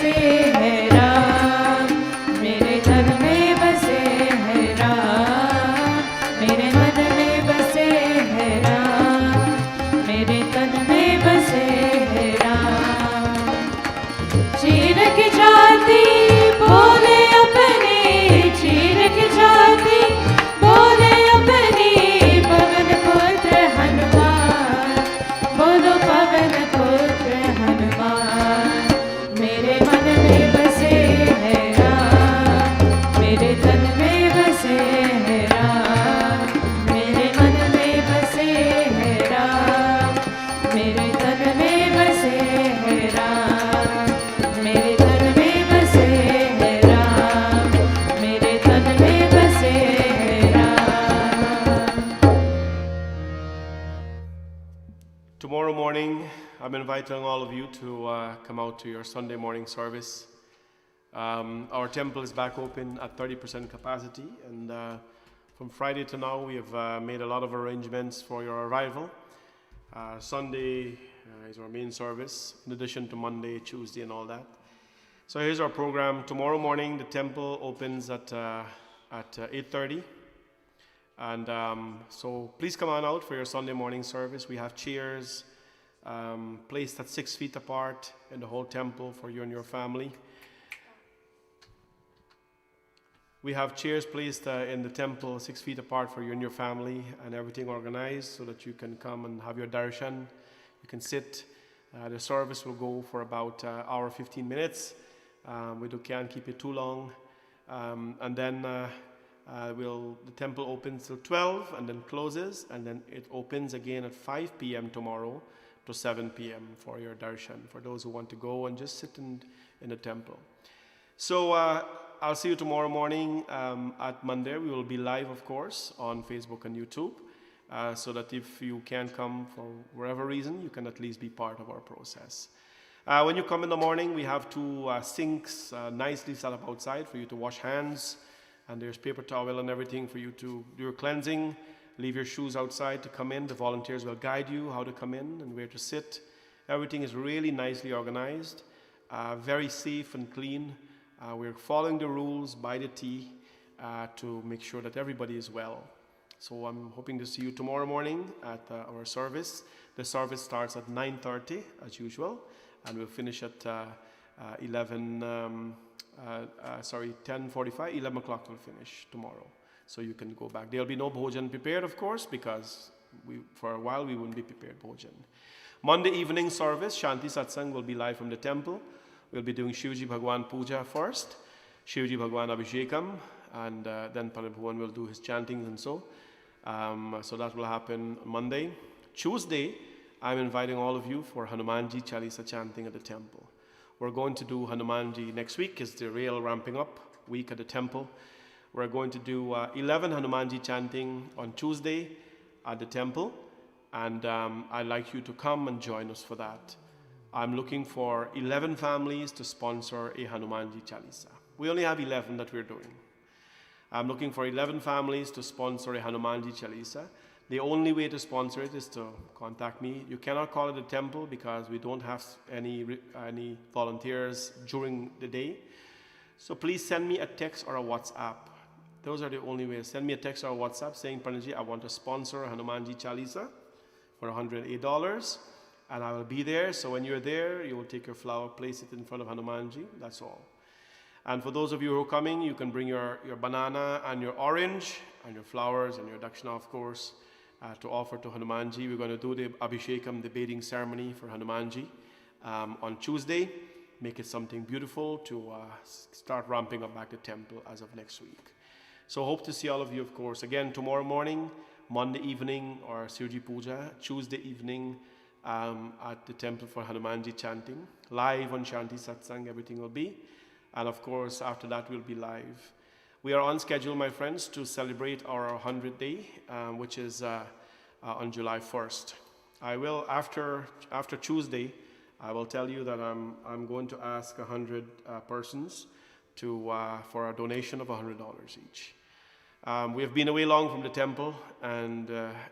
Speaker 2: बसे है राम, मेरे तन में बसे है राम, मेरे मन में बसे है राम, मेरे तन में बसे है राम। चीर की जाति बोले अपनी, चीर की जाति बोले अपनी, पवन पुत्र हनुमान, बोलो पवन पुत्र हनुमान। मेरे मन में बसे है राम, मेरे तन में बसे है राम, मेरे मन में बसे है राम, मेरे तन में बसे है राम, मेरे तन में बसे है राम, मेरे तन में बसे है Ram.
Speaker 1: Tomorrow morning, I'm inviting all of you to come out to your Sunday morning service. Our temple is back open at 30% capacity, and from Friday to now, we have made a lot of arrangements for your arrival. Sunday is our main service, in addition to Monday, Tuesday, and all that. So here's our program. Tomorrow morning, the temple opens at 8:30. And so please come on out for your Sunday morning service. We have chairs placed at 6 feet apart in the whole temple for you and your family. We have chairs placed in the temple 6 feet apart for you and your family, and everything organized so that you can come and have your darshan. You can sit. The service will go for about an hour 15 minutes. We can't keep it too long. And then the temple opens till 12 and then closes, and then it opens again at 5 p.m. tomorrow to 7 p.m. for your darshan, for those who want to go and just sit in the temple. So I'll see you tomorrow morning at Monday. We will be live, of course, on Facebook and YouTube, so that if you can't come for whatever reason, you can at least be part of our process. When you come in the morning, we have two sinks nicely set up outside for you to wash hands. And there's paper towel and everything for you to do your cleansing. Leave your shoes outside to come in. The volunteers will guide you how to come in and where to sit. Everything is really nicely organized, very safe and clean. We're following the rules by the T to make sure that everybody is well. So I'm hoping to see you tomorrow morning at our service. The service starts at 9:30 as usual, and we'll finish at 10:45, 11 o'clock we'll finish tomorrow. So you can go back. There'll be no bhojan prepared, of course, because for a while we wouldn't be prepared bhojan. Monday evening service, Shanti Satsangh, will be live from the temple. We'll be doing Shivji Bhagwan Puja first, Shivji Bhagwan Abhishekam, and then Panabhuvan will do his chantings and so. So that will happen Monday. Tuesday, I'm inviting all of you for Hanumanji Chalisa chanting at the temple. We're going to do Hanumanji next week, is the real ramping up week at the temple. We're going to do 11 Hanumanji chanting on Tuesday at the temple, and I'd like you to come and join us for that. I'm looking for 11 families to sponsor a Hanumanji Chalisa. We only have 11 that we're doing. I'm looking for 11 families to sponsor a Hanumanji Chalisa. The only way to sponsor it is to contact me. You cannot call it a temple because we don't have any volunteers during the day. So please send me a text or a WhatsApp. Those are the only ways. Send me a text or a WhatsApp saying, Pranaji, I want to sponsor a Hanumanji Chalisa for $108, and I will be there. So when you're there, you will take your flower, place it in front of Hanumanji. That's all. And for those of you who are coming, you can bring your banana and your orange and your flowers and your dakshina, of course, to offer to Hanumanji. We're going to do the Abhishekam, the bathing ceremony for Hanumanji on Tuesday. Make it something beautiful to start ramping up back the temple as of next week. So hope to see all of you, of course. Again, tomorrow morning, Monday evening, or Sirji Puja, Tuesday evening at the temple for Hanumanji chanting. Live on Shanti Satsangh, everything will be. And of course, after that, we'll be live. We are on schedule, my friends, to celebrate our 100th day, which is on July 1st. I will, after Tuesday, I will tell you that I'm going to ask 100 persons for a donation of $100 each. We have been away long from the temple, and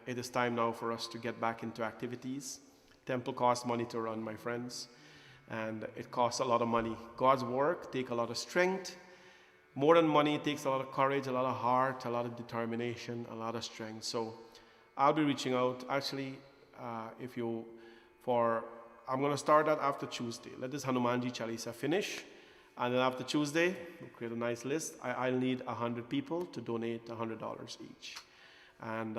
Speaker 1: it is time now for us to get back into activities. Temple costs money to run, my friends. and it costs a lot of money. God's work takes a lot of strength. More than money, it takes a lot of courage, a lot of heart, a lot of determination, a lot of strength. So I'll be reaching out. Actually, I'm going to start that after Tuesday. Let this Hanumanji Chalisa finish. And then after Tuesday, we'll create a nice list. I'll need 100 people to donate $100 each. And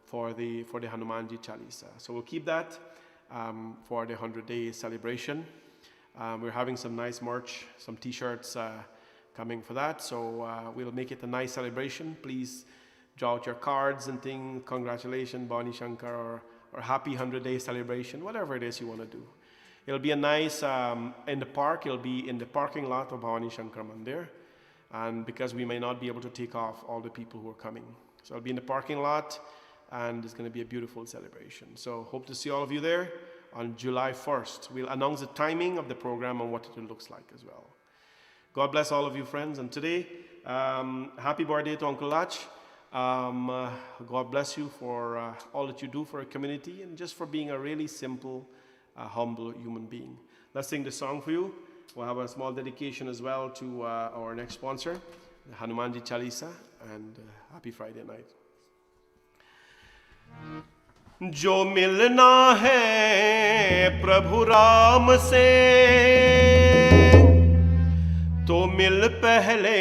Speaker 1: for the Hanumanji Chalisa. So we'll keep that for the 100-day celebration. We're having some nice merch, some t-shirts coming for that. So we'll make it a nice celebration. Please draw out your cards and things. Congratulations, Bani Shankar, or happy 100-day celebration, whatever it is you want to do. It'll be a nice, in the park, it'll be in the parking lot of Bhavani Shankar Mandir. And because we may not be able to take off all the people who are coming. So it'll be in the parking lot, and it's going to be a beautiful celebration. So hope to see all of you there on July 1st. We'll announce the timing of the program and what it looks like as well. God bless all of you, friends. And today, happy birthday to Uncle Lach. God bless you for all that you do for a community and just for being a really simple, humble human being. Let's sing the song for you. We'll have a small dedication as well to our next sponsor, the Hanumanji Chalisa, and happy Friday night. जो मिलना है प्रभु राम से तो मिल पहले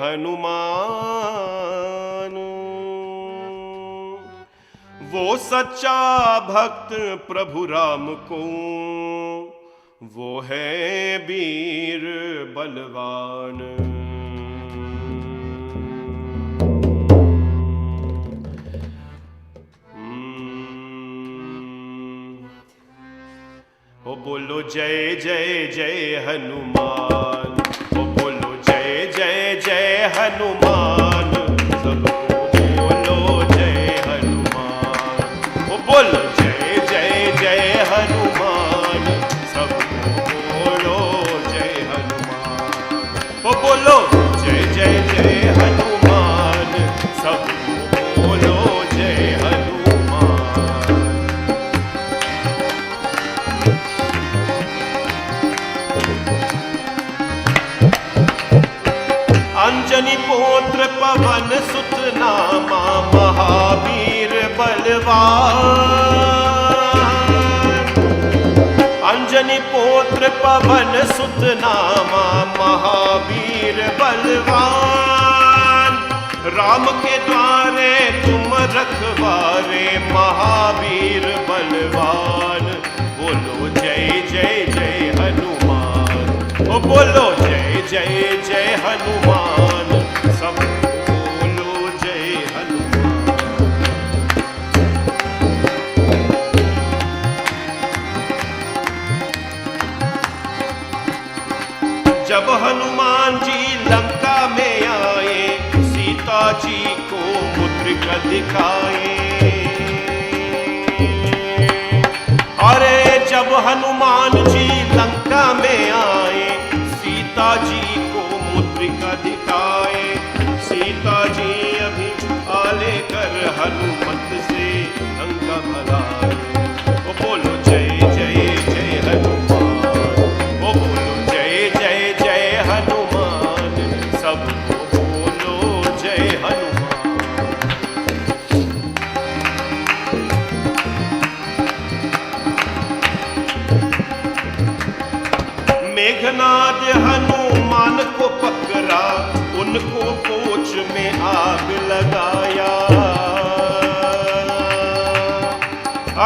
Speaker 1: हनुमान, वो सच्चा भक्त प्रभु राम को, वो है वीर बलवान। ओ बोलो जय जय जय हनुमान, ओ बोलो जय जय जय हनुमान, सबको बोलो जय हनुमान। ओ बोलो जय जय जय हनुमान, सबको बोलो जय हनुमान। ओ बोलो जय जय जय हनुमान, सबको बोलो जय हनुमान। अंजनी पुत्र पवन सुत नामा, महावीर बलवान। अंजनी पुत्र पवन सुत नामा, महावीर बलवान। राम के द्वारे तुम रखवारे, महावीर बलवान। बोलो जय जय जय हनुमान, ओ बोलो जय जय जय हनुमान, सब बोलो जय हनुमान। जब हनुमान जी लंका में आए, सीता जी को मुद्रिका दिखाए। अरे जब हनुमान जी लंका में आए, सीता जी को मुद्रिका दिखाए। सीता जी अभी आले कर हनुमत से लंका भगाए। ओ बोलो जय जय जय हनुमान, ओ बोलो जय जय जय हनुमान, सबको बोलो जय हनुमान। मेघनाद हनुमान को पकड़ा, उनको पोछ में आग लगाया।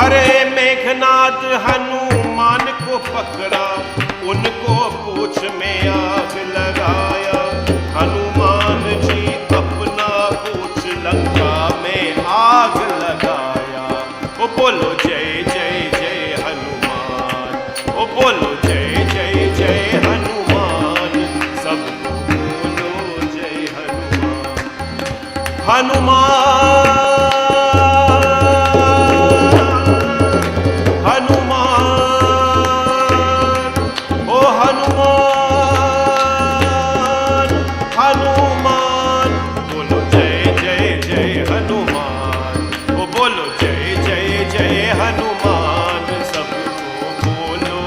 Speaker 1: अरे मेघनाद हनुमान को पकड़ा, उनको पोछ में आग लगाया। हनुमान जी अपना पोछ लंका में आग लगाया। ओ बोलो जय जय जय हनुमान, ओ बोलो जय जय जय हनुमान, सबको बोलो जय हनुमान। हनुमान हनुमान, ओ हनुमान हनुमान, बोलो जय जय जय हनुमान, ओ बोलो जय जय जय हनुमान, सबको बोलो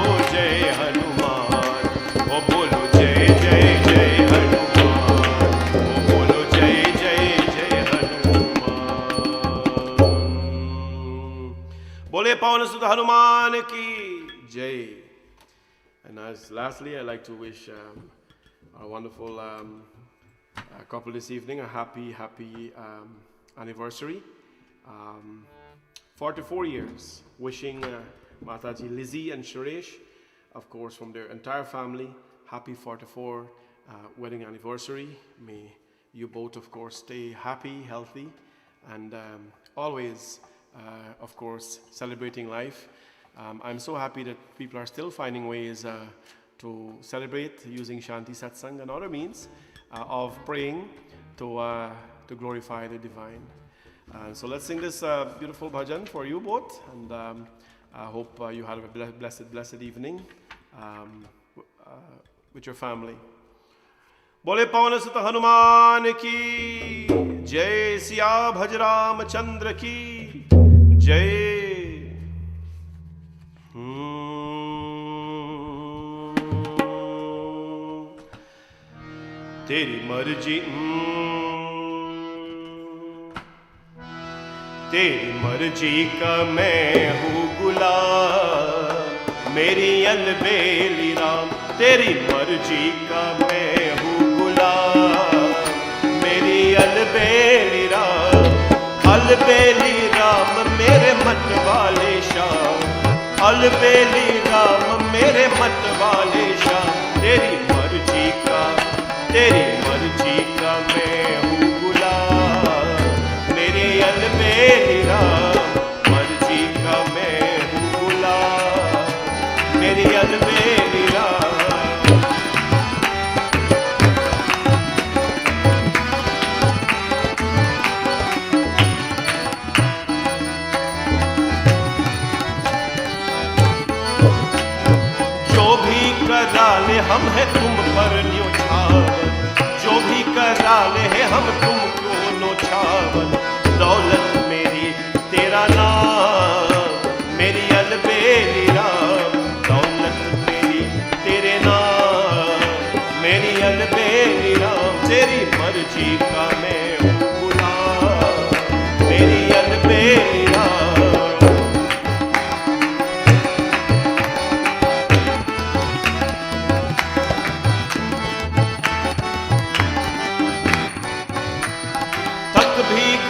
Speaker 1: And lastly, I'd like to wish our wonderful couple this evening a happy anniversary. 44 years. Wishing Mataji Lizzie and Suresh, of course, from their entire family, happy 44 wedding anniversary. May you both, of course, stay happy, healthy, and always, of course, celebrating life. I'm so happy that people are still finding ways to celebrate using Shanti Satsangh and other means of praying to glorify the divine. So let's sing this beautiful bhajan for you both, and I hope you had a blessed evening with your family. बोले पवन सुत हनुमान की जय, सिया भज रामचंद्र की जय. तेरी मर्जी तेरी मर्जी का मैं हूँ गुलाम, मेरी अलबेली राम. तेरी मर्जी का मैं हूँ गुलाम, मेरी अलबेली राम. अलबेली राम मेरे मत वाले श्याम, अलबेली राम मेरे मत वाले श्याम. तेरी मर्जी का मैं हूँ गुलाम, मेरी अलबेली राम. मर्जी का मैं हूँ गुलाम, मेरी अलबेली राम. जो भी करा ले हम है तुम पर न्योछावर, जो भी करा ले हम तुम क्यों न्योछावर. दौलत मेरी तेरा नाम, मेरी अलबेली राम. दौलत मेरी तेरे नाम, मेरी अलबेली राम. तेरी मर्जी का मैं हूँ गुलाम, मेरी अलबेली राम.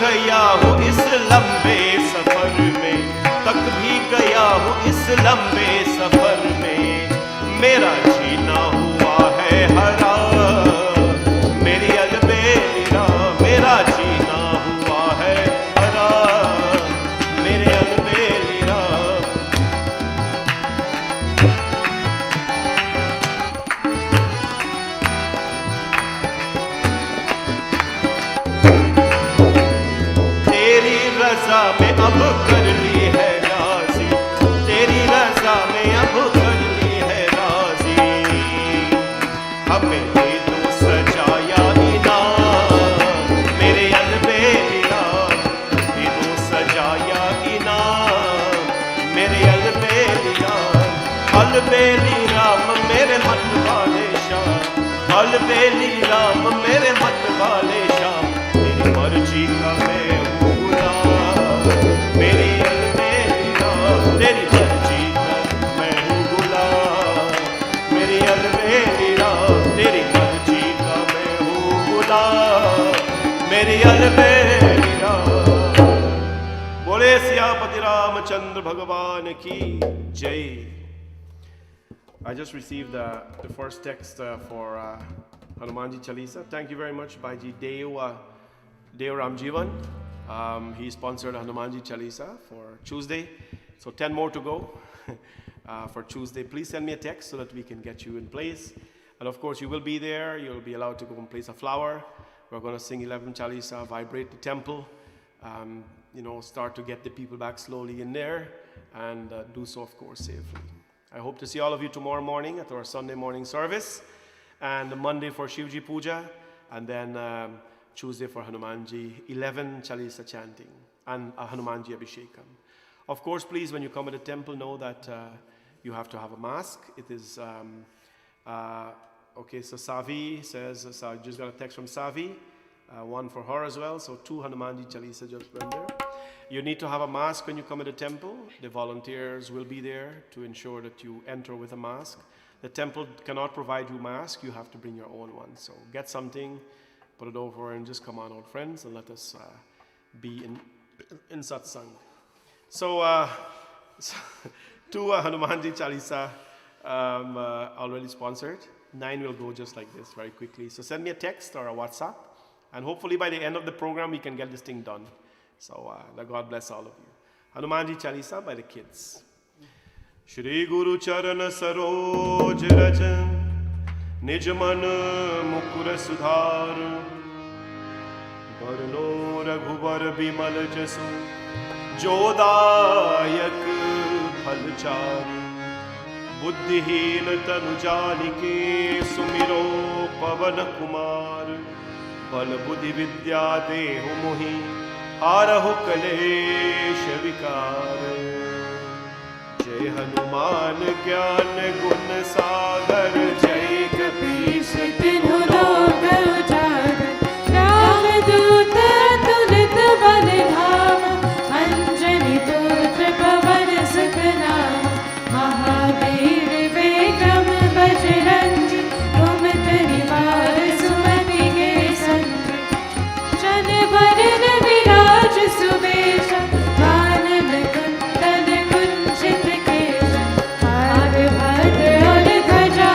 Speaker 1: गया हूँ इस लंबे सफर में, तक भी गया हूँ इस लंबे सफर में. मेरा जीना हुआ है हराम, मेरी अलबेली राम. मेरा जीना हुआ है हराम, मेरे अलबेली राम. रज़ा में अब कर ली है राज़ी, तेरी रज़ा में अब कर ली है राज़ी. हमें दे दो सजाया इनाम, मेरे अलबेली राम. दे दो सजाया इनाम, मेरे अलबेली राम. अलबेली राम मेरे मत वाले श्याम, अलबेली राम मेरे मत वाले श्याम. तेरी मर्जी का मैं हूँ गुलाम, मेरी अलबेली राम. तेरी मर्जी का मैं हूँ गुलाम, मेरी अलबेली राम. तेरी मर्जी का मैं हूँ गुलाम, मेरी अलबेली राम. बोले सियापति रामचंद्र भगवान की जय. I just received the first text for Hanumanji Chalisa. Thank you very much, Bhaiji Deo Ramjivan. He sponsored Hanumanji Chalisa for Tuesday. So 10 more to go for Tuesday. Please send me a text so that we can get you in place. And of course, you will be there. You'll be allowed to go and place a flower. We're going to sing 11 Chalisa, vibrate the temple, start to get the people back slowly in there, and do so, of course, safely. I hope to see all of you tomorrow morning at our Sunday morning service, and Monday for Shivji Puja, and then Tuesday for Hanumanji, 11 Chalisa chanting, and Hanumanji Abhishekam. Of course, please, when you come to the temple, know that you have to have a mask. It is, okay, so Savi says, so I just got a text from Savi, one for her as well, so 2 Hanumanji Chalisa just went there. You need to have a mask when you come to the temple. The volunteers will be there to ensure that you enter with a mask. The temple cannot provide you mask, you have to bring your own one. So get something, put it over, and just come on out, friends, and let us be in satsang. So, two Hanumanji Chalisa already sponsored. 9 will go just like this very quickly. So send me a text or a WhatsApp, and hopefully by the end of the program we can get this thing done. So God bless all of you. Hanumanji Chalisa by the kids. Shri Guru Charan Saroj Rajan Nij Man Mukur Sudhar Varno Raghuvar Bimal Jasu Jodayak Phalchar Buddhihin Tanu Janike Sumiro Pavan Kumar Bal Buddhi Vidya Dehu Mohi Harahu Kalesh Vikar जय हनुमान ज्ञान गुण सागर जय
Speaker 2: कपीश तिन्हु लोक उजागर रामदूत तुलित बल धाम अंजनी पुत्र पवन सुत नाम महावीर विक्रम बजरंगी कुमति निवार सुमति के संग जन वरण विराज सुबेश कानन कुंडल कुंचित केश हार भद्र और ध्वजा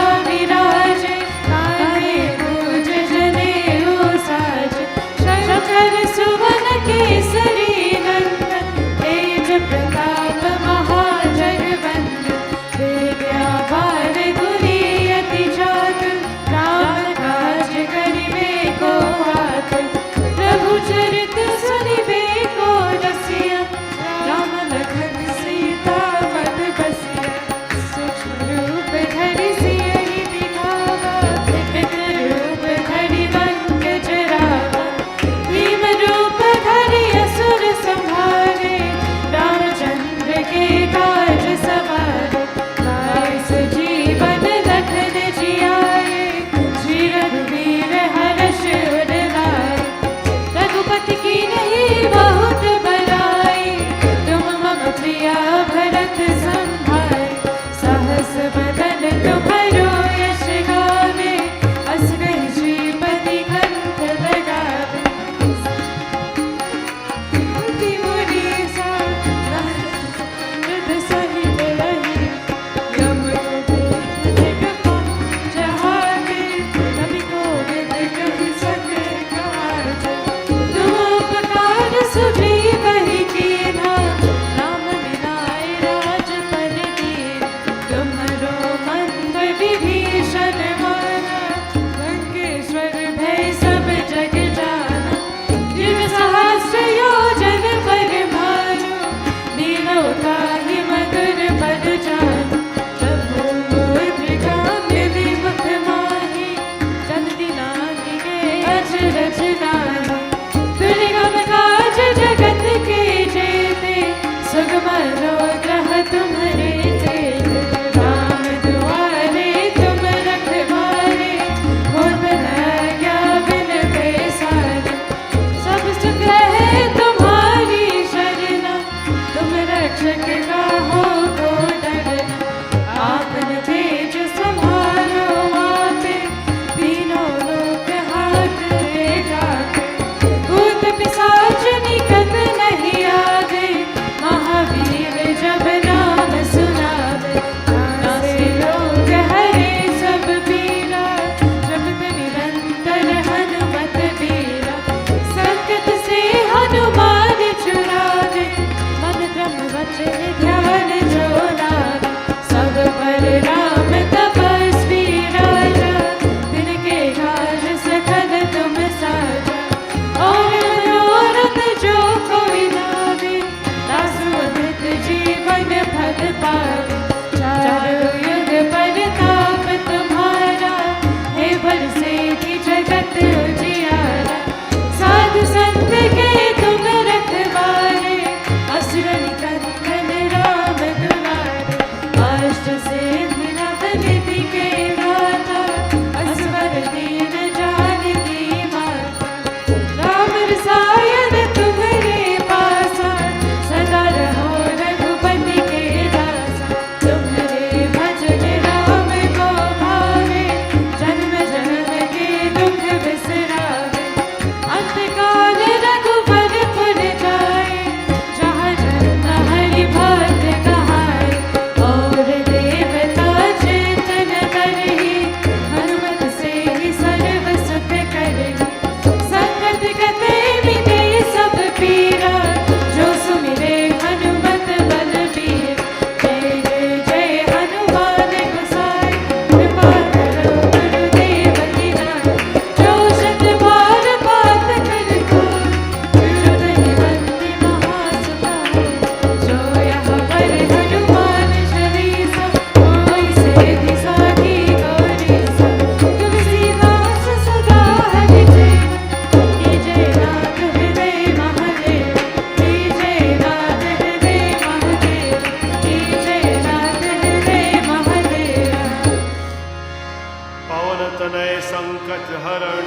Speaker 1: पवन तनय संकट हरण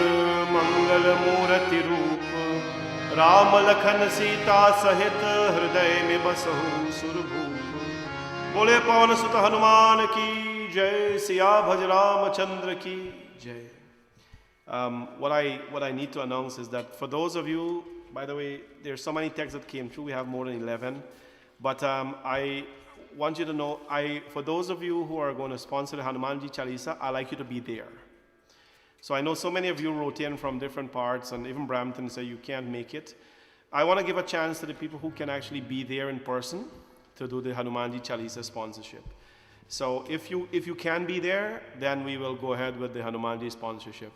Speaker 1: मंगल मूर्ति रूप राम लखन सीता सहित हृदय में बसहु सुरभूप। बोले पवन सुत हनुमान की जय, सिया भज रामचंद्र की जय। What I need to announce is that for those of you, by the way, there's so many texts that came through. We have more than 11, but I want you to know, for those of you who are going to sponsor the Hanumanji Chalisa, I like you to be there. So I know so many of you wrote in from different parts, and even Brampton say you can't make it. I want to give a chance to the people who can actually be there in person to do the Hanumanji Chalisa sponsorship. So if you can be there, then we will go ahead with the Hanumanji sponsorship.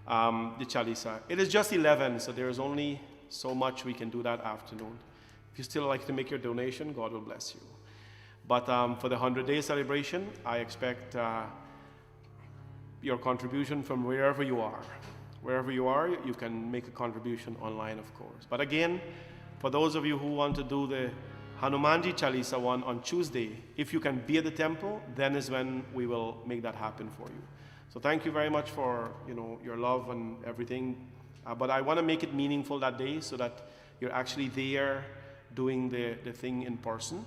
Speaker 1: The Chalisa. It is just 11, so there is only so much we can do that afternoon. If you still like to make your donation, God will bless you. But for the 100-day celebration, I expect your contribution from wherever you are. Wherever you are, you can make a contribution online, of course. But again, for those of you who want to do the Hanumanji Chalisa one on Tuesday, if you can be at the temple, then is when we will make that happen for you. So thank you very much for your love and everything. But I want to make it meaningful that day so that you're actually there doing the thing in person.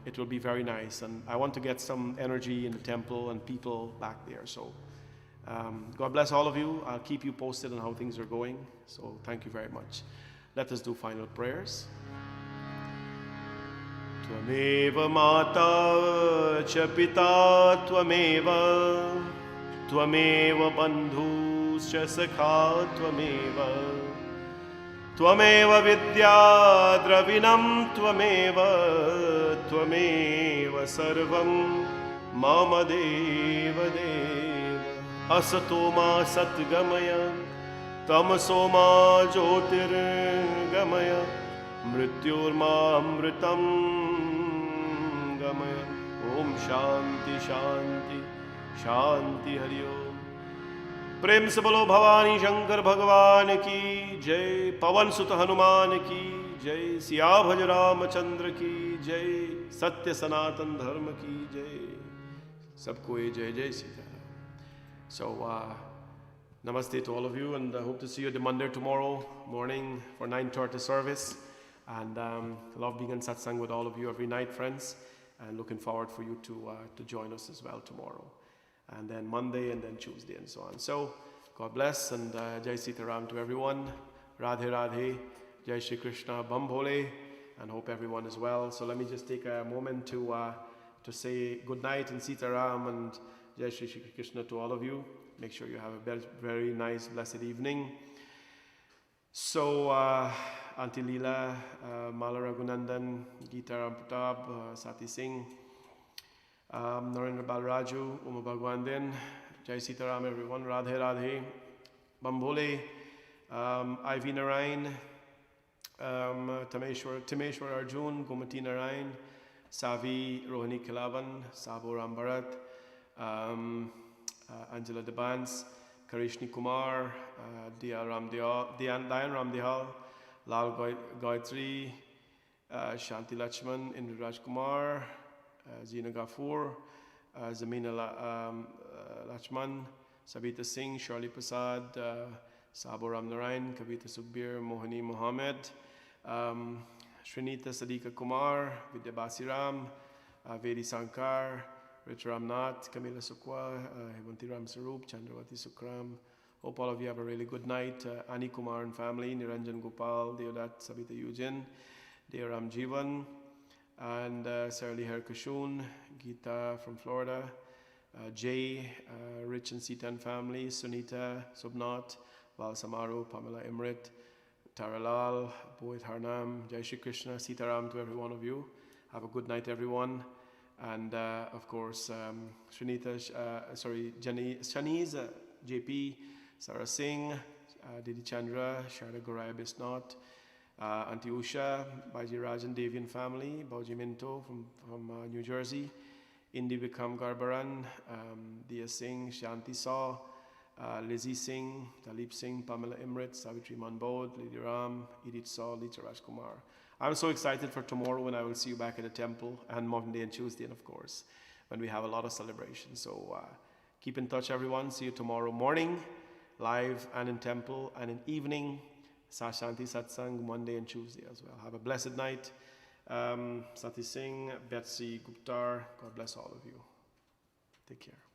Speaker 1: It will be very nice. And I want to get some energy in the temple and people back there. So God bless all of you. I'll keep you posted on how things are going. So thank you very much. Let us do final prayers. Tvameva mata cha pita tvameva Tvameva bandhuscha sakha tvameva Tvameva vidya dravinam tvameva Tvameva sarvam mama deva deva Asato ma satgamaya Tamaso ma jyotirgamaya Mrityur ma amritam gamaya Om Shanti Shanti शांति हरिओम। प्रेम से बोलो भवानी शंकर भगवान की जय, पवन सुत हनुमान की जय, सियाभज रामचंद्र की जय, सत्य सनातन धर्म की जय, सबको जय जय Sitaram. So namaste to all of you, and I hope to see you the Monday tomorrow morning for 9:30 service, and love being in satsang with all of you every night, friends, and looking forward for you to join us as well tomorrow. And then Monday, and then Tuesday, and so on. So, God bless, and Jai Sitaram to everyone. Radhe Radhe, Jai Shri Krishna, Bam Bhole, and hope everyone is well. So let me just take a moment to say good night and Sitaram and Jai Shri Krishna to all of you. Make sure you have a very nice, blessed evening. So, Auntie Leela, Mala Raghunandan, Geeta Rampratap, Sati Singh, Narendra Balraju, Uma Bhagwandin, Jai Sitaram everyone, Radhe Radhe, Bambole, Ivy Narayan, Timeshwar Arjun, Gomati Narayan, Savi Rohini Kilavan, Sabo Rambarat, Angela Debans, Karishni Kumar, Dayan Ramdehal, Lal Gayatri, Shanti Lachman, Indra Raj Kumar, Zina Ghafoor, Zamina Lachman, Sabita Singh, Shirley Prasad, Sabo Ram Narayan, Kavita Sukhbir, Mohani Mohammed, Srinita Sadika Kumar, Vidya Basiram, Vedi Sankar, Rich Ramnath, Kamila Sukwa, Hemanti Ram Sarup, Chandravati Sukram. Hope all of you have a really good night. Ani Kumar and family, Niranjan Gopal, Deodat Sabita Eugene, Deoram Jivan, and Sarali Herkashun, Geeta from Florida, Jay, Rich and Sita and family, Sunita, Subnat, Val Samaru, Pamela Imrit, Taralal, Boit Harnam, Jai Shri Krishna, Sitaram to every one of you. Have a good night, everyone. And of course, Shanice, JP, Sarah Singh, Didi Chandra, Sharda Goraya Bisnot, Auntie Usha, Baji Rajan Devian family, Bauji Minto from New Jersey, Indi Vikram Garbaran, Dia Singh, Shanti Saw, Lizzie Singh, Talib Singh, Pamela Imrit, Savitri Manbod, Lady Ram, Edith Saw, Lita Rajkumar. I'm so excited for tomorrow when I will see you back at the temple, and Monday and Tuesday, and of course, when we have a lot of celebrations. So Keep in touch, everyone. See you tomorrow morning, live and in temple, and in evening, Shanti Satsangh, Monday and Tuesday as well. Have a blessed night. Sati Singh, Betsy Guptar, God bless all of you. Take care.